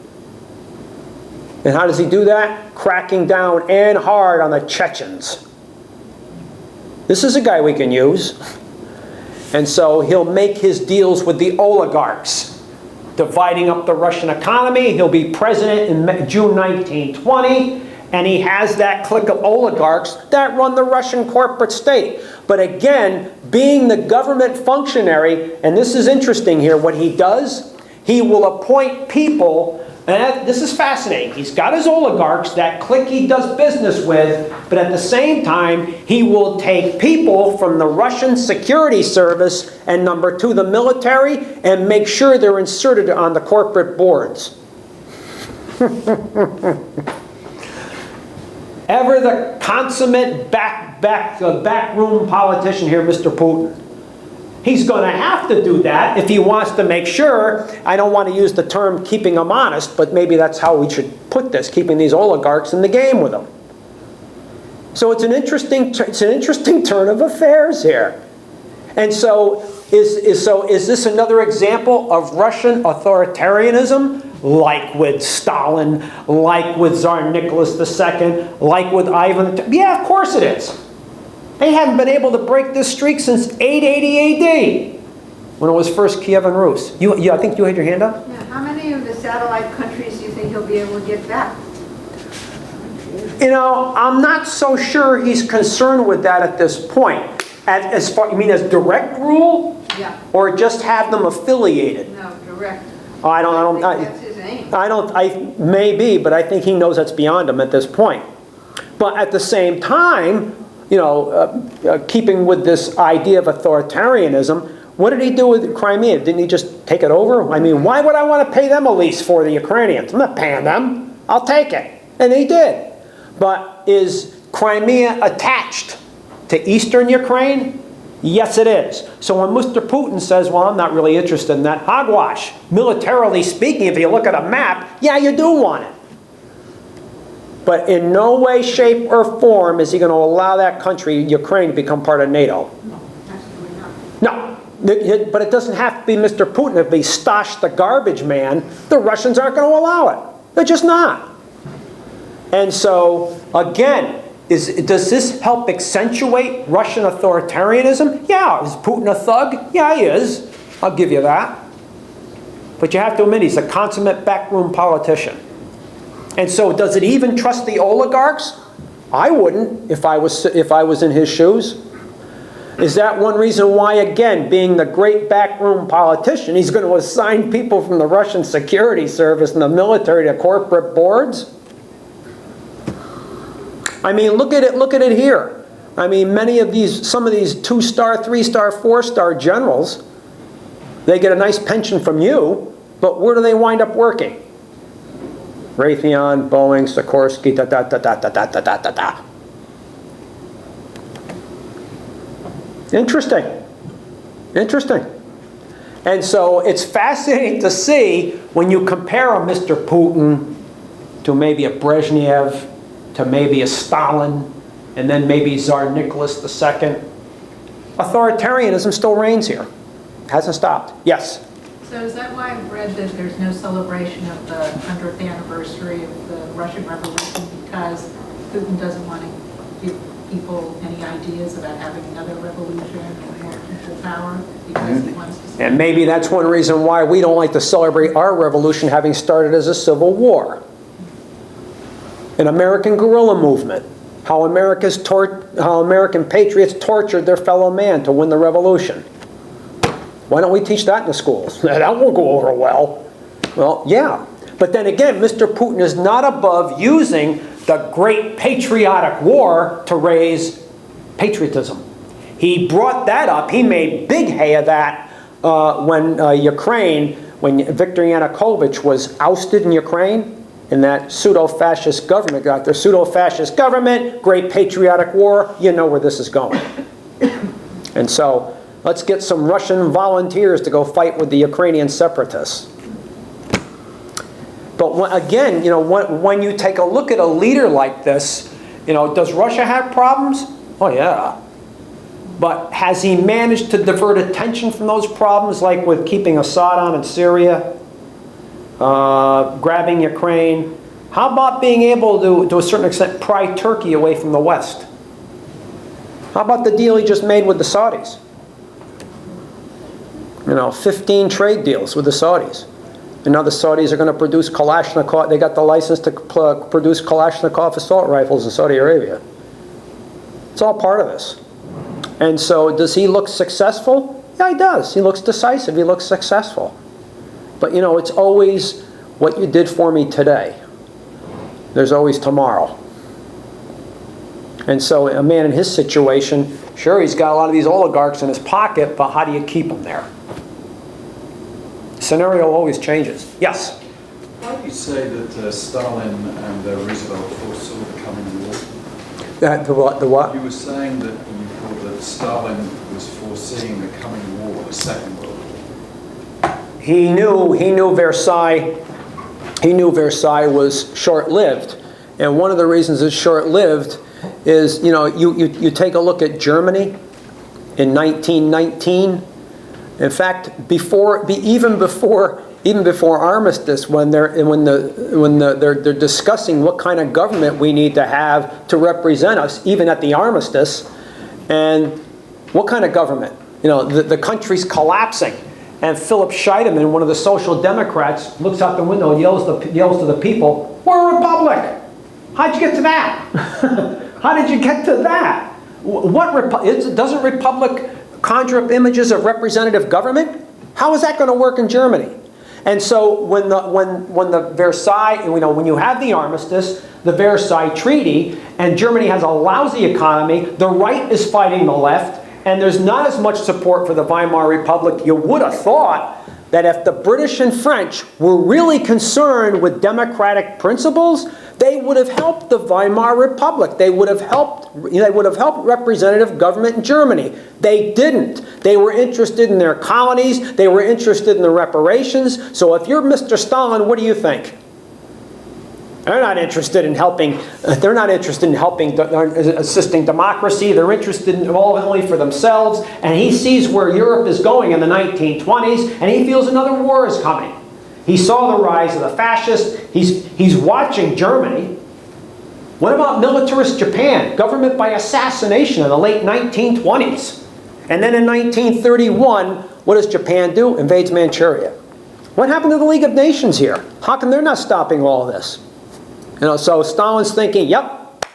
And how does he do that? Cracking down and hard on the Chechens. This is a guy we can use. And so he'll make his deals with the oligarchs, dividing up the Russian economy. He'll be president in June 1920. And he has that clique of oligarchs that run the Russian corporate state. But again, being the government functionary, and this is interesting here, what he does, he will appoint people, and this is fascinating. He's got his oligarchs, that clique he does business with, but at the same time, he will take people from the Russian security service and number two, the military, and make sure they're inserted on the corporate boards. Ever the consummate backroom politician here, Mr. Putin. He's going to have to do that if he wants to make sure, I don't want to use the term keeping them honest, but maybe that's how we should put this, keeping these oligarchs in the game with them. So it's an interesting turn of affairs here. And so is this another example of Russian authoritarianism, like with Stalin, like with Tsar Nicholas II, like with Ivan? Yeah, of course it is. They haven't been able to break this streak since 880 AD, when it was first Kievan Rus. I think you had your hand up? Yeah, how many of the satellite countries do you think he'll be able to get back? You know, I'm not so sure he's concerned with that at this point. As far, you mean as direct rule? Yeah. Or just have them affiliated? No, direct. I think that's his aim. Maybe, but I think he knows that's beyond him at this point. But at the same time, you know, keeping with this idea of authoritarianism, what did he do with Crimea? Didn't he just take it over? I mean, why would I want to pay them a lease for the Ukrainians? I'm not paying them. I'll take it. And he did. But is Crimea attached to eastern Ukraine? Yes, it is. So when Mr. Putin says, well, I'm not really interested in that, hogwash. Militarily speaking, if you look at a map, yeah, you do want it. But in no way, shape, or form is he going to allow that country, Ukraine, to become part of NATO. No, absolutely not. No. But it doesn't have to be Mr. Putin. If he Stash the garbage man, the Russians aren't going to allow it. They're just not. And so, again, does this help accentuate Russian authoritarianism? Yeah. Is Putin a thug? Yeah, he is. I'll give you that. But you have to admit, he's a consummate backroom politician. And so, does it even trust the oligarchs? I wouldn't if I was in his shoes. Is that one reason why, again, being the great backroom politician, he's going to assign people from the Russian security service and the military to corporate boards? I mean, look at it here. I mean, some of these 2-star, 3-star, 4-star generals, they get a nice pension from you, but where do they wind up working? Raytheon, Boeing, Sikorsky, da-da-da-da-da-da-da-da-da. Interesting. Interesting. And so it's fascinating to see when you compare a Mr. Putin to maybe a Brezhnev, to maybe a Stalin, and then maybe Tsar Nicholas II. Authoritarianism still reigns here. Hasn't stopped. Yes? So is that why I've read that there's no celebration of the 100th anniversary of the Russian Revolution, because Putin doesn't want to give people any ideas about having another revolution or more people power, because he wants to... And maybe that's one reason why we don't like to celebrate our revolution having started as a civil war. An American guerrilla movement. How American patriots tortured their fellow man to win the revolution. Why don't we teach that in the schools? That won't go over well. Well, yeah. But then again, Mr. Putin is not above using the great patriotic war to raise patriotism. He brought that up. He made big hay of that when Viktor Yanukovych was ousted in Ukraine. And that pseudo-fascist government got their pseudo-fascist government, great patriotic war, you know where this is going. And so, let's get some Russian volunteers to go fight with the Ukrainian separatists. But again, you know, when you take a look at a leader like this, you know, does Russia have problems? Oh yeah. But has he managed to divert attention from those problems, like with keeping Assad on in Syria? Grabbing Ukraine. How about being able to a certain extent, pry Turkey away from the West? How about the deal he just made with the Saudis? You know, 15 trade deals with the Saudis. And now the Saudis are going to produce Kalashnikov. They got the license to produce Kalashnikov assault rifles in Saudi Arabia. It's all part of this. And so, does he look successful? Yeah, he does. He looks decisive. He looks successful. But you know, it's always what you did for me today. There's always tomorrow. And so a man in his situation, sure, he's got a lot of these oligarchs in his pocket, but how do you keep them there? Scenario always changes. Yes? Why do you say that Stalin and Roosevelt foresaw the coming war? The what? You were saying that you thought that Stalin was foreseeing the coming war, the Second World War. He knew Versailles. He knew Versailles was short-lived, and one of the reasons it's short-lived is, you know, you take a look at Germany in 1919. In fact, even before armistice, when they're discussing what kind of government we need to have to represent us, even at the armistice, and what kind of government? You know, the country's collapsing, and Philip Scheidemann, one of the Social Democrats, looks out the window and yells to the people, "We're a republic." How'd you get to that? How did you get to that? Doesn't republic conjure up images of representative government? How is that going to work in Germany? And so when the Versailles, you know, when you have the armistice, the Versailles Treaty, and Germany has a lousy economy, the right is fighting the left, and there's not as much support for the Weimar Republic. You would have thought that if the British and French were really concerned with democratic principles, they would have helped the Weimar Republic. They would have helped representative government in Germany. They didn't. They were interested in their colonies. They were interested in the reparations. So if you're Mr. Stalin, what do you think? They're not interested in helping. They're not interested in helping, assisting democracy. They're interested in only for themselves. And he sees where Europe is going in the 1920s, and he feels another war is coming. He saw the rise of the fascists. He's watching Germany. What about militarist Japan? Government by assassination in the late 1920s. And then in 1931, what does Japan do? Invades Manchuria. What happened to the League of Nations here? How come they're not stopping all this? You know, so Stalin's thinking, yep,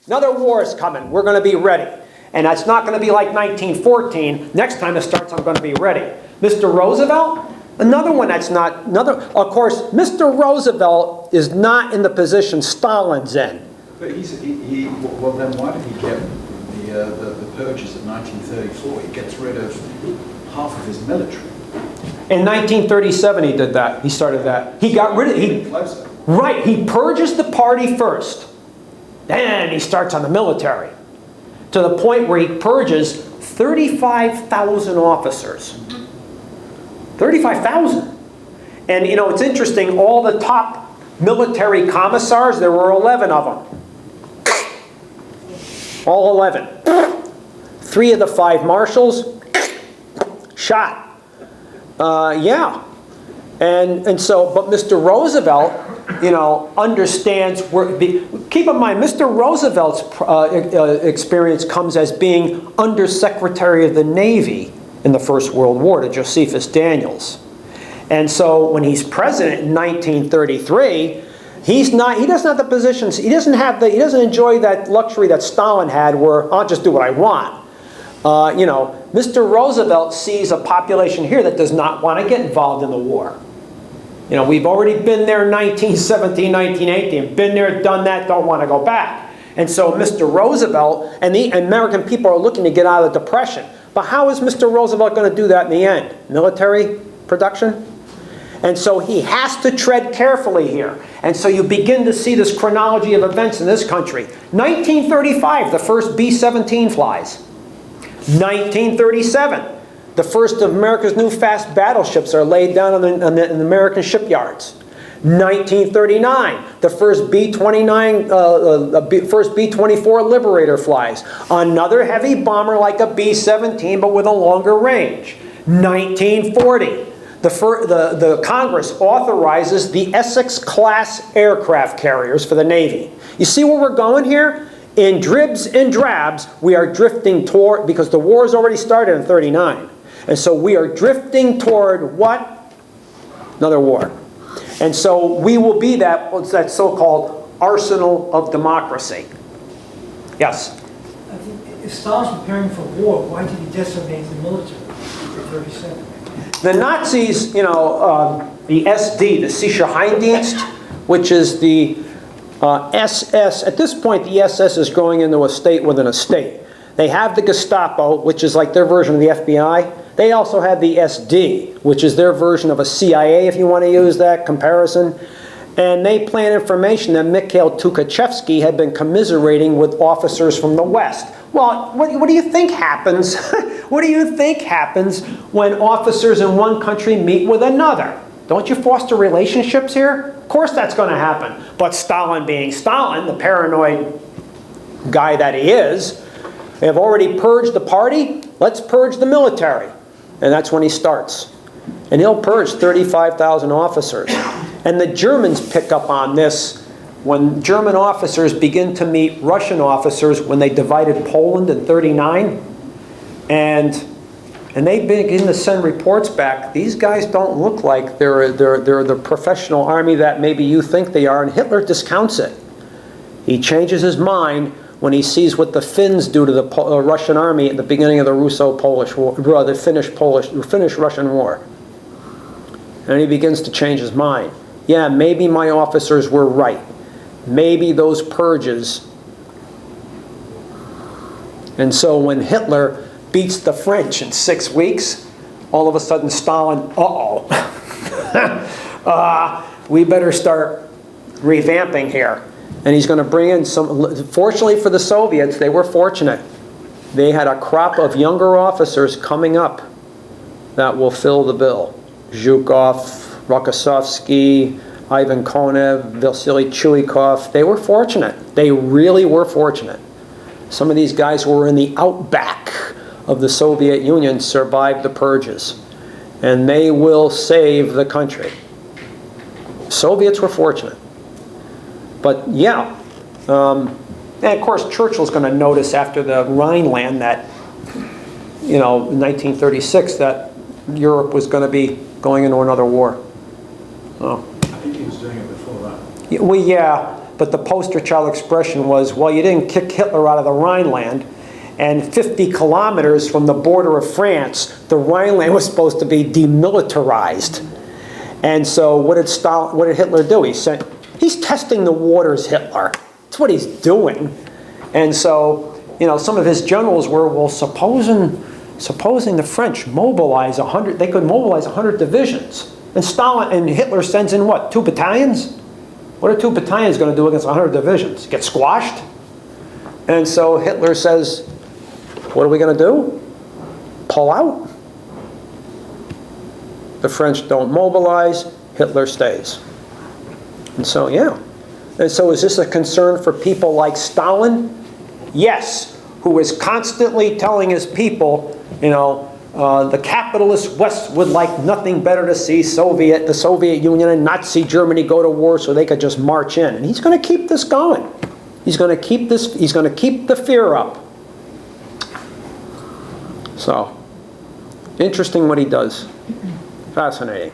another war is coming. We're going to be ready. And it's not going to be like 1914. Next time it starts, I'm going to be ready. Mr. Roosevelt? Another one that's not, of course, Mr. Roosevelt is not in the position Stalin's in. But well then why did he get the purges of 1934? He gets rid of half of his military. In 1937 he did that. He started that. He got rid of, right, he purges the party first. Then he starts on the military. To the point where he purges 35,000 officers. 35,000. And you know, it's interesting, all the top military commissars, there were 11 of them. All 11. 3 of the 5 marshals, shot. Yeah. And so, but Mr. Roosevelt, you know, understands where, keep in mind, Mr. Roosevelt's experience comes as being Undersecretary of the Navy in the First World War to Josephus Daniels. And so when he's president in 1933, he doesn't have the positions, he doesn't enjoy that luxury that Stalin had where I'll just do what I want. You know, Mr. Roosevelt sees a population here that does not want to get involved in the war. You know, we've already been there in 1917, 1918, been there, done that, don't want to go back. And so Mr. Roosevelt and the American people are looking to get out of the Depression. But how is Mr. Roosevelt going to do that in the end? Military production? And so he has to tread carefully here. And so you begin to see this chronology of events in this country. 1935, the first B-17 flies. 1937, the first of America's new fast battleships are laid down in the American shipyards. 1939, the first B-24 Liberator flies. Another heavy bomber like a B-17, but with a longer range. 1940, the Congress authorizes the Essex-class aircraft carriers for the Navy. You see where we're going here? In dribs and drabs, we are drifting toward, because the war has already started in 39. And so we are drifting toward what? Another war. And so we will be that so-called arsenal of democracy. Yes? I think if Stalin's preparing for war, why did he decimate the military in 37? The Nazis, you know, the SD, the Sicherheitsdienst, which is the SS. At this point, the SS is growing into a state within a state. They have the Gestapo, which is like their version of the FBI. They also have the SD, which is their version of a CIA, if you want to use that comparison. And they plant information that Mikhail Tukhachevsky had been commiserating with officers from the West. Well, what do you think happens? What do you think happens when officers in one country meet with another? Don't you foster relationships here? Of course that's going to happen. But Stalin being Stalin, the paranoid guy that he is. They have already purged the party, let's purge the military. And that's when he starts. And he'll purge 35,000 officers. And the Germans pick up on this when German officers begin to meet Russian officers when they divided Poland in '39. And they begin to send reports back. These guys don't look like they're the professional army that maybe you think they are. And Hitler discounts it. He changes his mind when he sees what the Finns do to the Russian army at the beginning of the Russo-Polish War, the Finnish-Russian War. And he begins to change his mind. Yeah, maybe my officers were right. Maybe those purges. And so when Hitler beats the French in 6 weeks, all of a sudden Stalin, we better start revamping here. And he's going to bring in some, fortunately for the Soviets, they were fortunate. They had a crop of younger officers coming up that will fill the bill. Zhukov, Rokossovsky, Ivan Konev, Vasily Chuikov. They were fortunate. They really were fortunate. Some of these guys who were in the outback of the Soviet Union survived the purges. And they will save the country. Soviets were fortunate. But yeah, and of course Churchill's going to notice after the Rhineland that, in 1936, that Europe was going to be going into another war. Oh. I think he was doing it before that. Well, yeah, but the poster child expression was, well, you didn't kick Hitler out of the Rhineland, and 50 kilometers from the border of France, the Rhineland was supposed to be demilitarized. And so what did Hitler do? He's testing the waters, Hitler. That's what he's doing. And so, some of his generals were, well, supposing the French mobilize 100, they could mobilize 100 divisions. And Hitler sends in what, 2 battalions? What are 2 battalions going to do against 100 divisions? Get squashed? And so Hitler says, what are we going to do? Pull out? The French don't mobilize, Hitler stays. And so, yeah. And so is this a concern for people like Stalin? Yes, who is constantly telling his people, the capitalist West would like nothing better to see the Soviet Union and Nazi Germany go to war so they could just march in. And he's going to keep this going. He's going to keep the fear up. So, interesting what he does. Fascinating.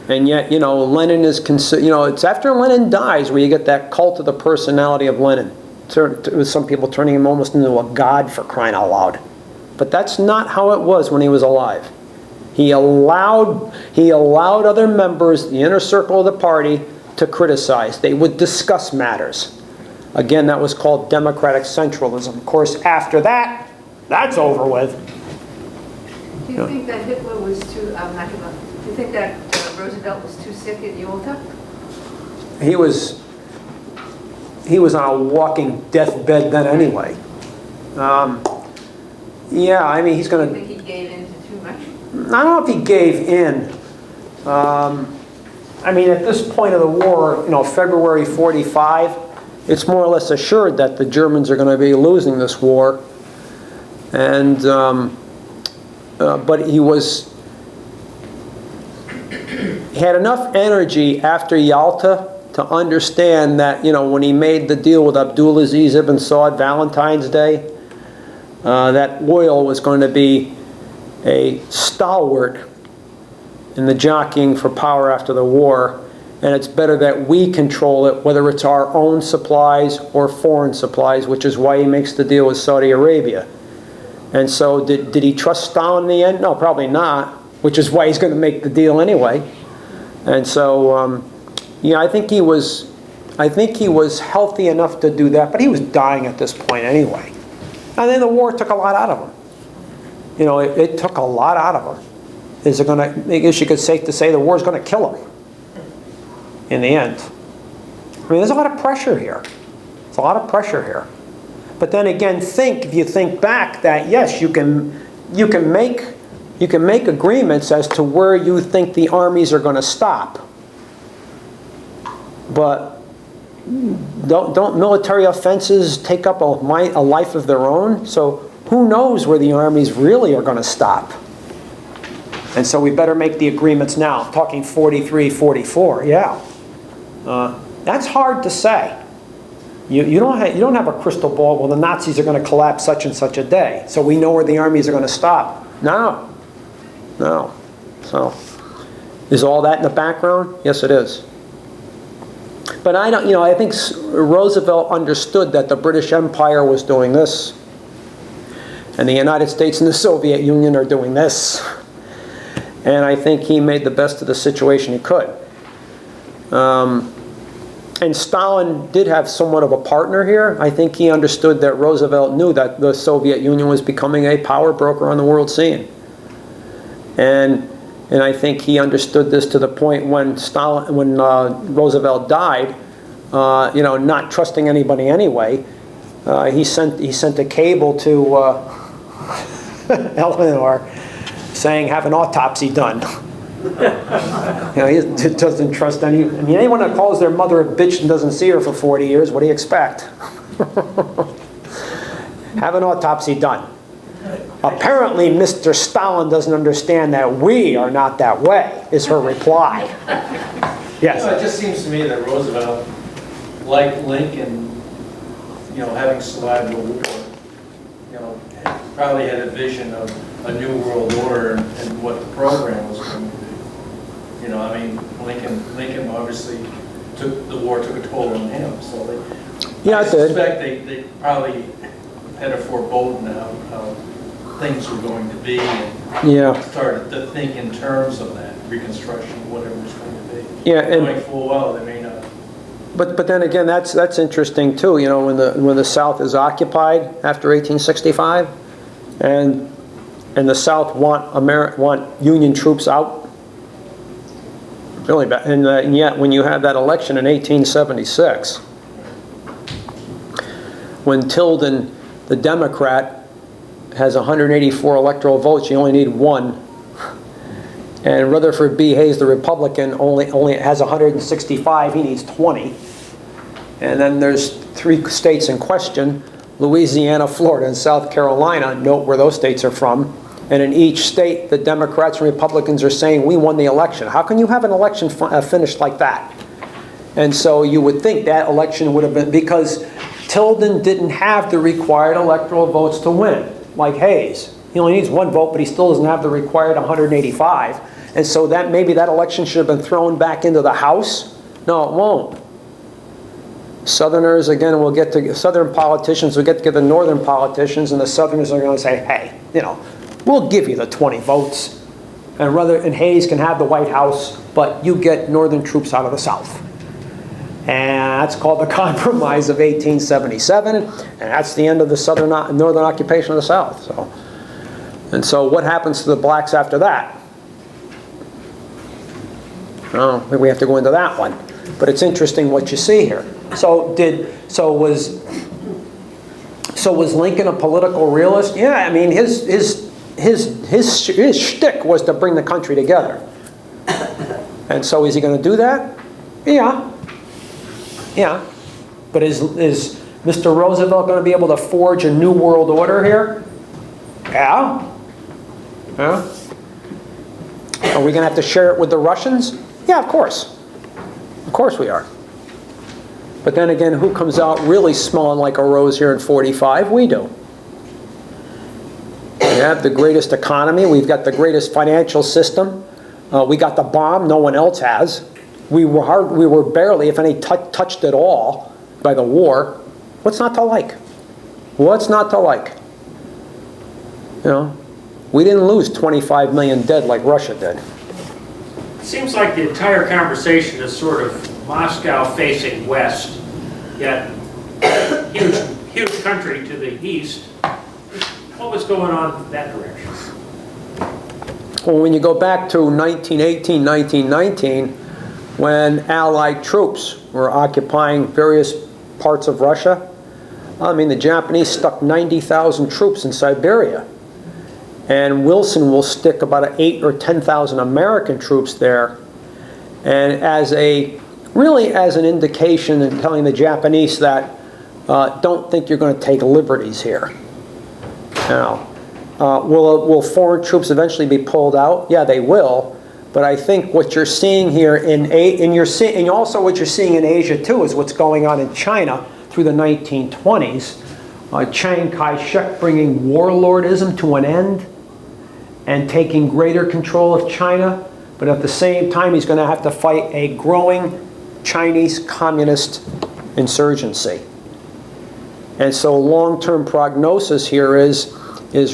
And yet, Lenin is it's after Lenin dies where you get that cult of the personality of Lenin. With some people turning him almost into a god, for crying out loud. But that's not how it was when he was alive. He allowed other members, the inner circle of the party, to criticize. They would discuss matters. Again, that was called democratic centralism. Of course, after that, that's over with. Do you think that Hitler was too, do you think that Roosevelt was too sick at Yalta? He was on a walking deathbed then anyway. Yeah, I mean, he's going to... Do you think he gave in to too much? I don't know if he gave in. I mean, at this point of the war, February 45, it's more or less assured that the Germans are going to be losing this war. And, but he had enough energy after Yalta to understand that, when he made the deal with Abdulaziz ibn Saud Valentine's Day, that oil was going to be a stalwart in the jockeying for power after the war, and it's better that we control it, whether it's our own supplies or foreign supplies, which is why he makes the deal with Saudi Arabia. And so did he trust Stalin in the end? No, probably not, which is why he's going to make the deal anyway. And so, I think he was healthy enough to do that, but he was dying at this point anyway. And then the war took a lot out of him. It took a lot out of him. I guess you could safe to say the war's going to kill him in the end. I mean, there's a lot of pressure here. There's a lot of pressure here. But then again, if you think back that yes, you can make agreements as to where you think the armies are going to stop. But don't military offenses take up a life of their own? So who knows where the armies really are going to stop? And so we better make the agreements now. I'm talking 43, 44, yeah. That's hard to say. You don't have a crystal ball, well, the Nazis are going to collapse such and such a day, so we know where the armies are going to stop. No. No. So, is all that in the background? Yes, it is. But I don't, I think Roosevelt understood that the British Empire was doing this, and the United States and the Soviet Union are doing this. And I think he made the best of the situation he could. And Stalin did have somewhat of a partner here. I think he understood that Roosevelt knew that the Soviet Union was becoming a power broker on the world scene. And I think he understood this to the point when Roosevelt died, not trusting anybody anyway. He sent a cable to Eleanor saying, have an autopsy done. He doesn't trust anyone that calls their mother a bitch and doesn't see her for 40 years, what do you expect? Have an autopsy done. Apparently, Mr. Stalin doesn't understand that we are not that way, is her reply. Yes? It just seems to me that Roosevelt, like Lincoln, having survived the war, probably had a vision of a new world order and what the program was going to be. Lincoln obviously the war took a toll on him, so I suspect they probably had a foreboding how things were going to be, and started to think in terms of that reconstruction, whatever it's going to be. Yeah, and knowing full well they may not. But then again, that's interesting too. When the South is occupied after 1865, and the South want Union troops out. Really bad. And yet, when you have that election in 1876, when Tilden, the Democrat, has 184 electoral votes, you only need one. And Rutherford B. Hayes, the Republican, only has 165, he needs 20. And then there's 3 states in question, Louisiana, Florida, and South Carolina. Note where those states are from. And in each state, the Democrats and Republicans are saying, we won the election. How can you have an election finished like that? And so you would think that election would have been, because Tilden didn't have the required electoral votes to win, like Hayes. He only needs 1 vote, but he still doesn't have the required 185. And so maybe that election should have been thrown back into the House. No, it won't. Southerners, again, Southern politicians will get together, Northern politicians, and the Southerners are going to say, hey, we'll give you the 20 votes. And Hayes can have the White House, but you get Northern troops out of the South. And that's called the Compromise of 1877, and that's the end of the Northern occupation of the South. And so what happens to the blacks after that? Oh, we have to go into that one. But it's interesting what you see here. So was Lincoln a political realist? Yeah, his shtick was to bring the country together. And so is he going to do that? Yeah. But is Mr. Roosevelt going to be able to forge a new world order here? Yeah. Are we going to have to share it with the Russians? Yeah, of course. Of course we are. But then again, who comes out really smelling like a rose here in 45? We do. We have the greatest economy. We've got the greatest financial system. We got the bomb no one else has. We were barely, if any, touched at all by the war. What's not to like? What's not to like? We didn't lose 25 million dead like Russia did. It seems like the entire conversation is sort of Moscow facing west, yet huge country to the east. What was going on in that direction? Well, when you go back to 1918, 1919, when Allied troops were occupying various parts of Russia, the Japanese stuck 90,000 troops in Siberia. And Wilson will stick about 8,000 or 10,000 American troops there. And as a really as an indication and telling the Japanese that don't think you're going to take liberties here. Now, will foreign troops eventually be pulled out? Yeah, they will. But I think what you're seeing here and also what you're seeing in Asia too is what's going on in China through the 1920s. Chiang Kai-shek bringing warlordism to an end and taking greater control of China. But at the same time, he's going to have to fight a growing Chinese communist insurgency. And so long-term prognosis here is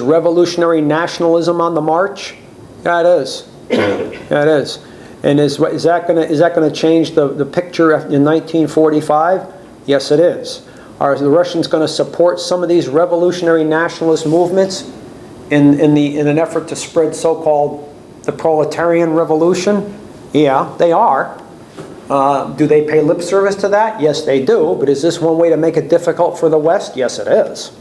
revolutionary nationalism on the march? Yeah, it is. Yeah, it is. And is that going to change the picture in 1945? Yes, it is. Are the Russians going to support some of these revolutionary nationalist movements in an effort to spread so-called the proletarian revolution? Yeah, they are. Do they pay lip service to that? Yes, they do. But is this one way to make it difficult for the West? Yes, it is.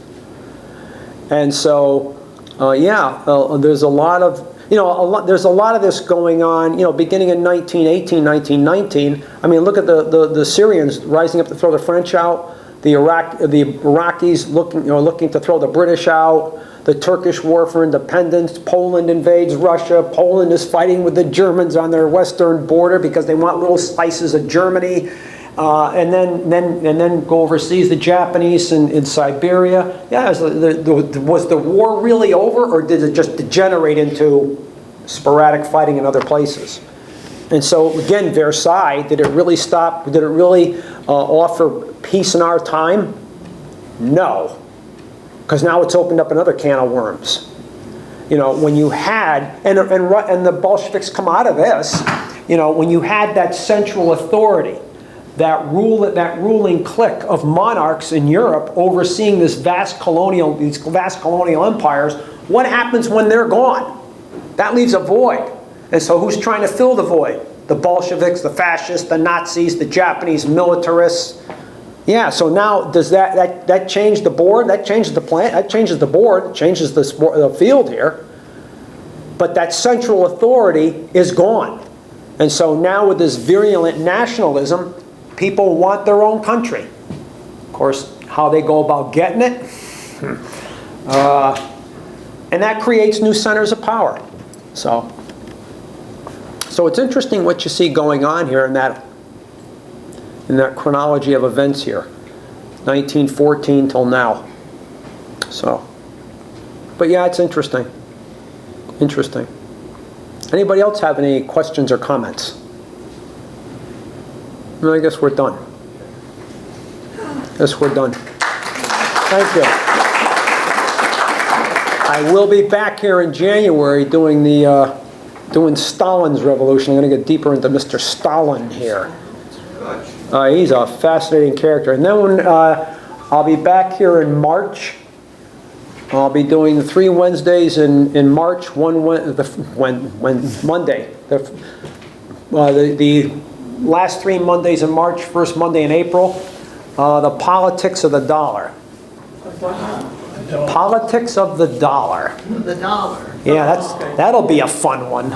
And so, there's a lot of there's a lot of this going on. Beginning in 1918, 1919. I mean, look at the Syrians rising up to throw the French out. The Iraqis looking to throw the British out. The Turkish war for independence. Poland invades Russia. Poland is fighting with the Germans on their western border because they want little slices of Germany. And then go overseas. The Japanese in Siberia. Yeah, was the war really over, or did it just degenerate into sporadic fighting in other places? And so again, Versailles, did it really stop? Did it really offer peace in our time? No, because now it's opened up another can of worms. When you had and the Bolsheviks come out of this. When you had that central authority, that ruling clique of monarchs in Europe overseeing these vast colonial empires, what happens when they're gone? That leaves a void. And so who's trying to fill the void? The Bolsheviks, the fascists, the Nazis, the Japanese militarists. Yeah, so now does that change the board? That changes the plan. That changes the board. It changes the field here. But that central authority is gone. And so now with this virulent nationalism, people want their own country. Of course, how they go about getting it. And that creates new centers of power. So it's interesting what you see going on here in that chronology of events here. 1914 till now. But yeah, it's interesting. Interesting. Anybody else have any questions or comments? No, I guess we're done. Guess we're done. Thank you. I will be back here in January doing Stalin's revolution. I'm going to get deeper into Mr. Stalin here. He's a fascinating character. And then I'll be back here in March. I'll be doing the 3 Wednesdays in March. Monday. The last 3 Mondays in March, first Monday in April. The politics of the dollar. Politics of the dollar. The dollar. Yeah, that'll be a fun one.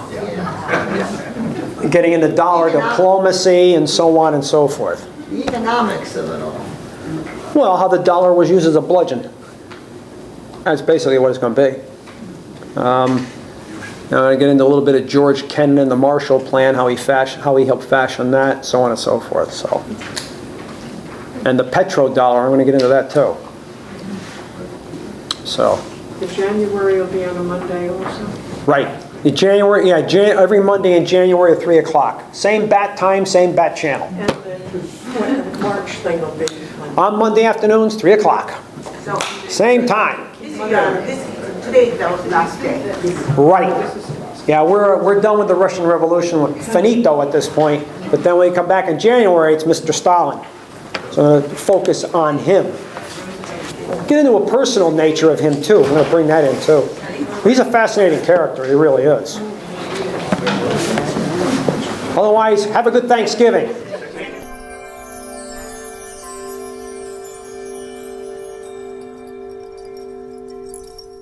Getting into dollar diplomacy and so on and so forth. The economics of it all. Well, how the dollar was used as a bludgeon. That's basically what it's going to be. Now I'm going to get into a little bit of George Kennan and the Marshall Plan, how he helped fashion that, so on and so forth. And the petrodollar, I'm going to get into that too. The January will be on a Monday also? Right. Every Monday in January at 3 o'clock. Same bat time, same bat channel. And the March thing will be On Monday afternoons, 3 o'clock. So, Same time. today is the last day. Right. Yeah, we're done with the Russian Revolution. We're finito at this point. But then when we come back in January, it's Mr. Stalin. So I'm going to focus on him. Get into a personal nature of him too. I'm going to bring that in too. He's a fascinating character. He really is. Otherwise, have a good Thanksgiving.